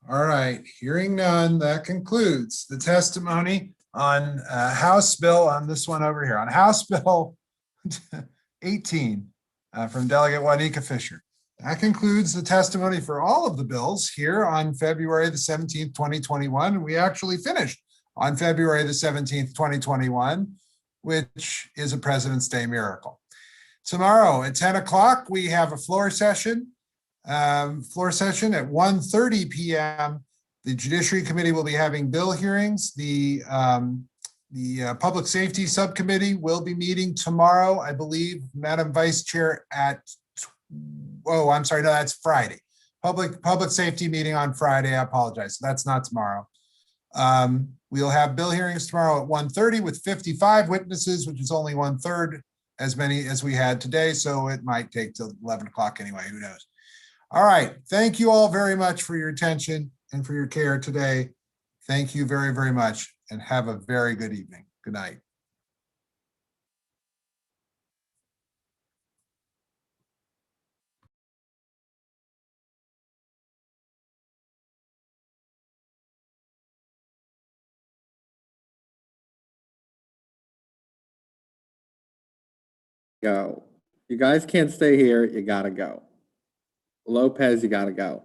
All right, hearing none, that concludes the testimony on House Bill, on this one over here, on House Bill 18 from Delegate Juanita Fisher. That concludes the testimony for all of the bills here on February the 17th, 2021. And we actually finished on February the 17th, 2021, which is a President's Day miracle. Tomorrow at 10 o'clock, we have a floor session. At 1:30 p.m. The Judiciary Committee will be having bill hearings. The Public Safety Subcommittee will be meeting tomorrow, I believe, Madam Vice Chair, at, oh, I'm sorry, no, that's Friday. Public Safety meeting on Friday, I apologize. So that's not tomorrow. We'll have bill hearings tomorrow at 1:30 with 55 witnesses, which is only 1/3 as many as we had today. So it might take till 11 o'clock anyway, who knows? All right, thank you all very much for your attention and for your care today. Thank you very, very much, and have a very good evening. Good night. Go. You guys can't stay here. You gotta go. Lopez, you gotta go.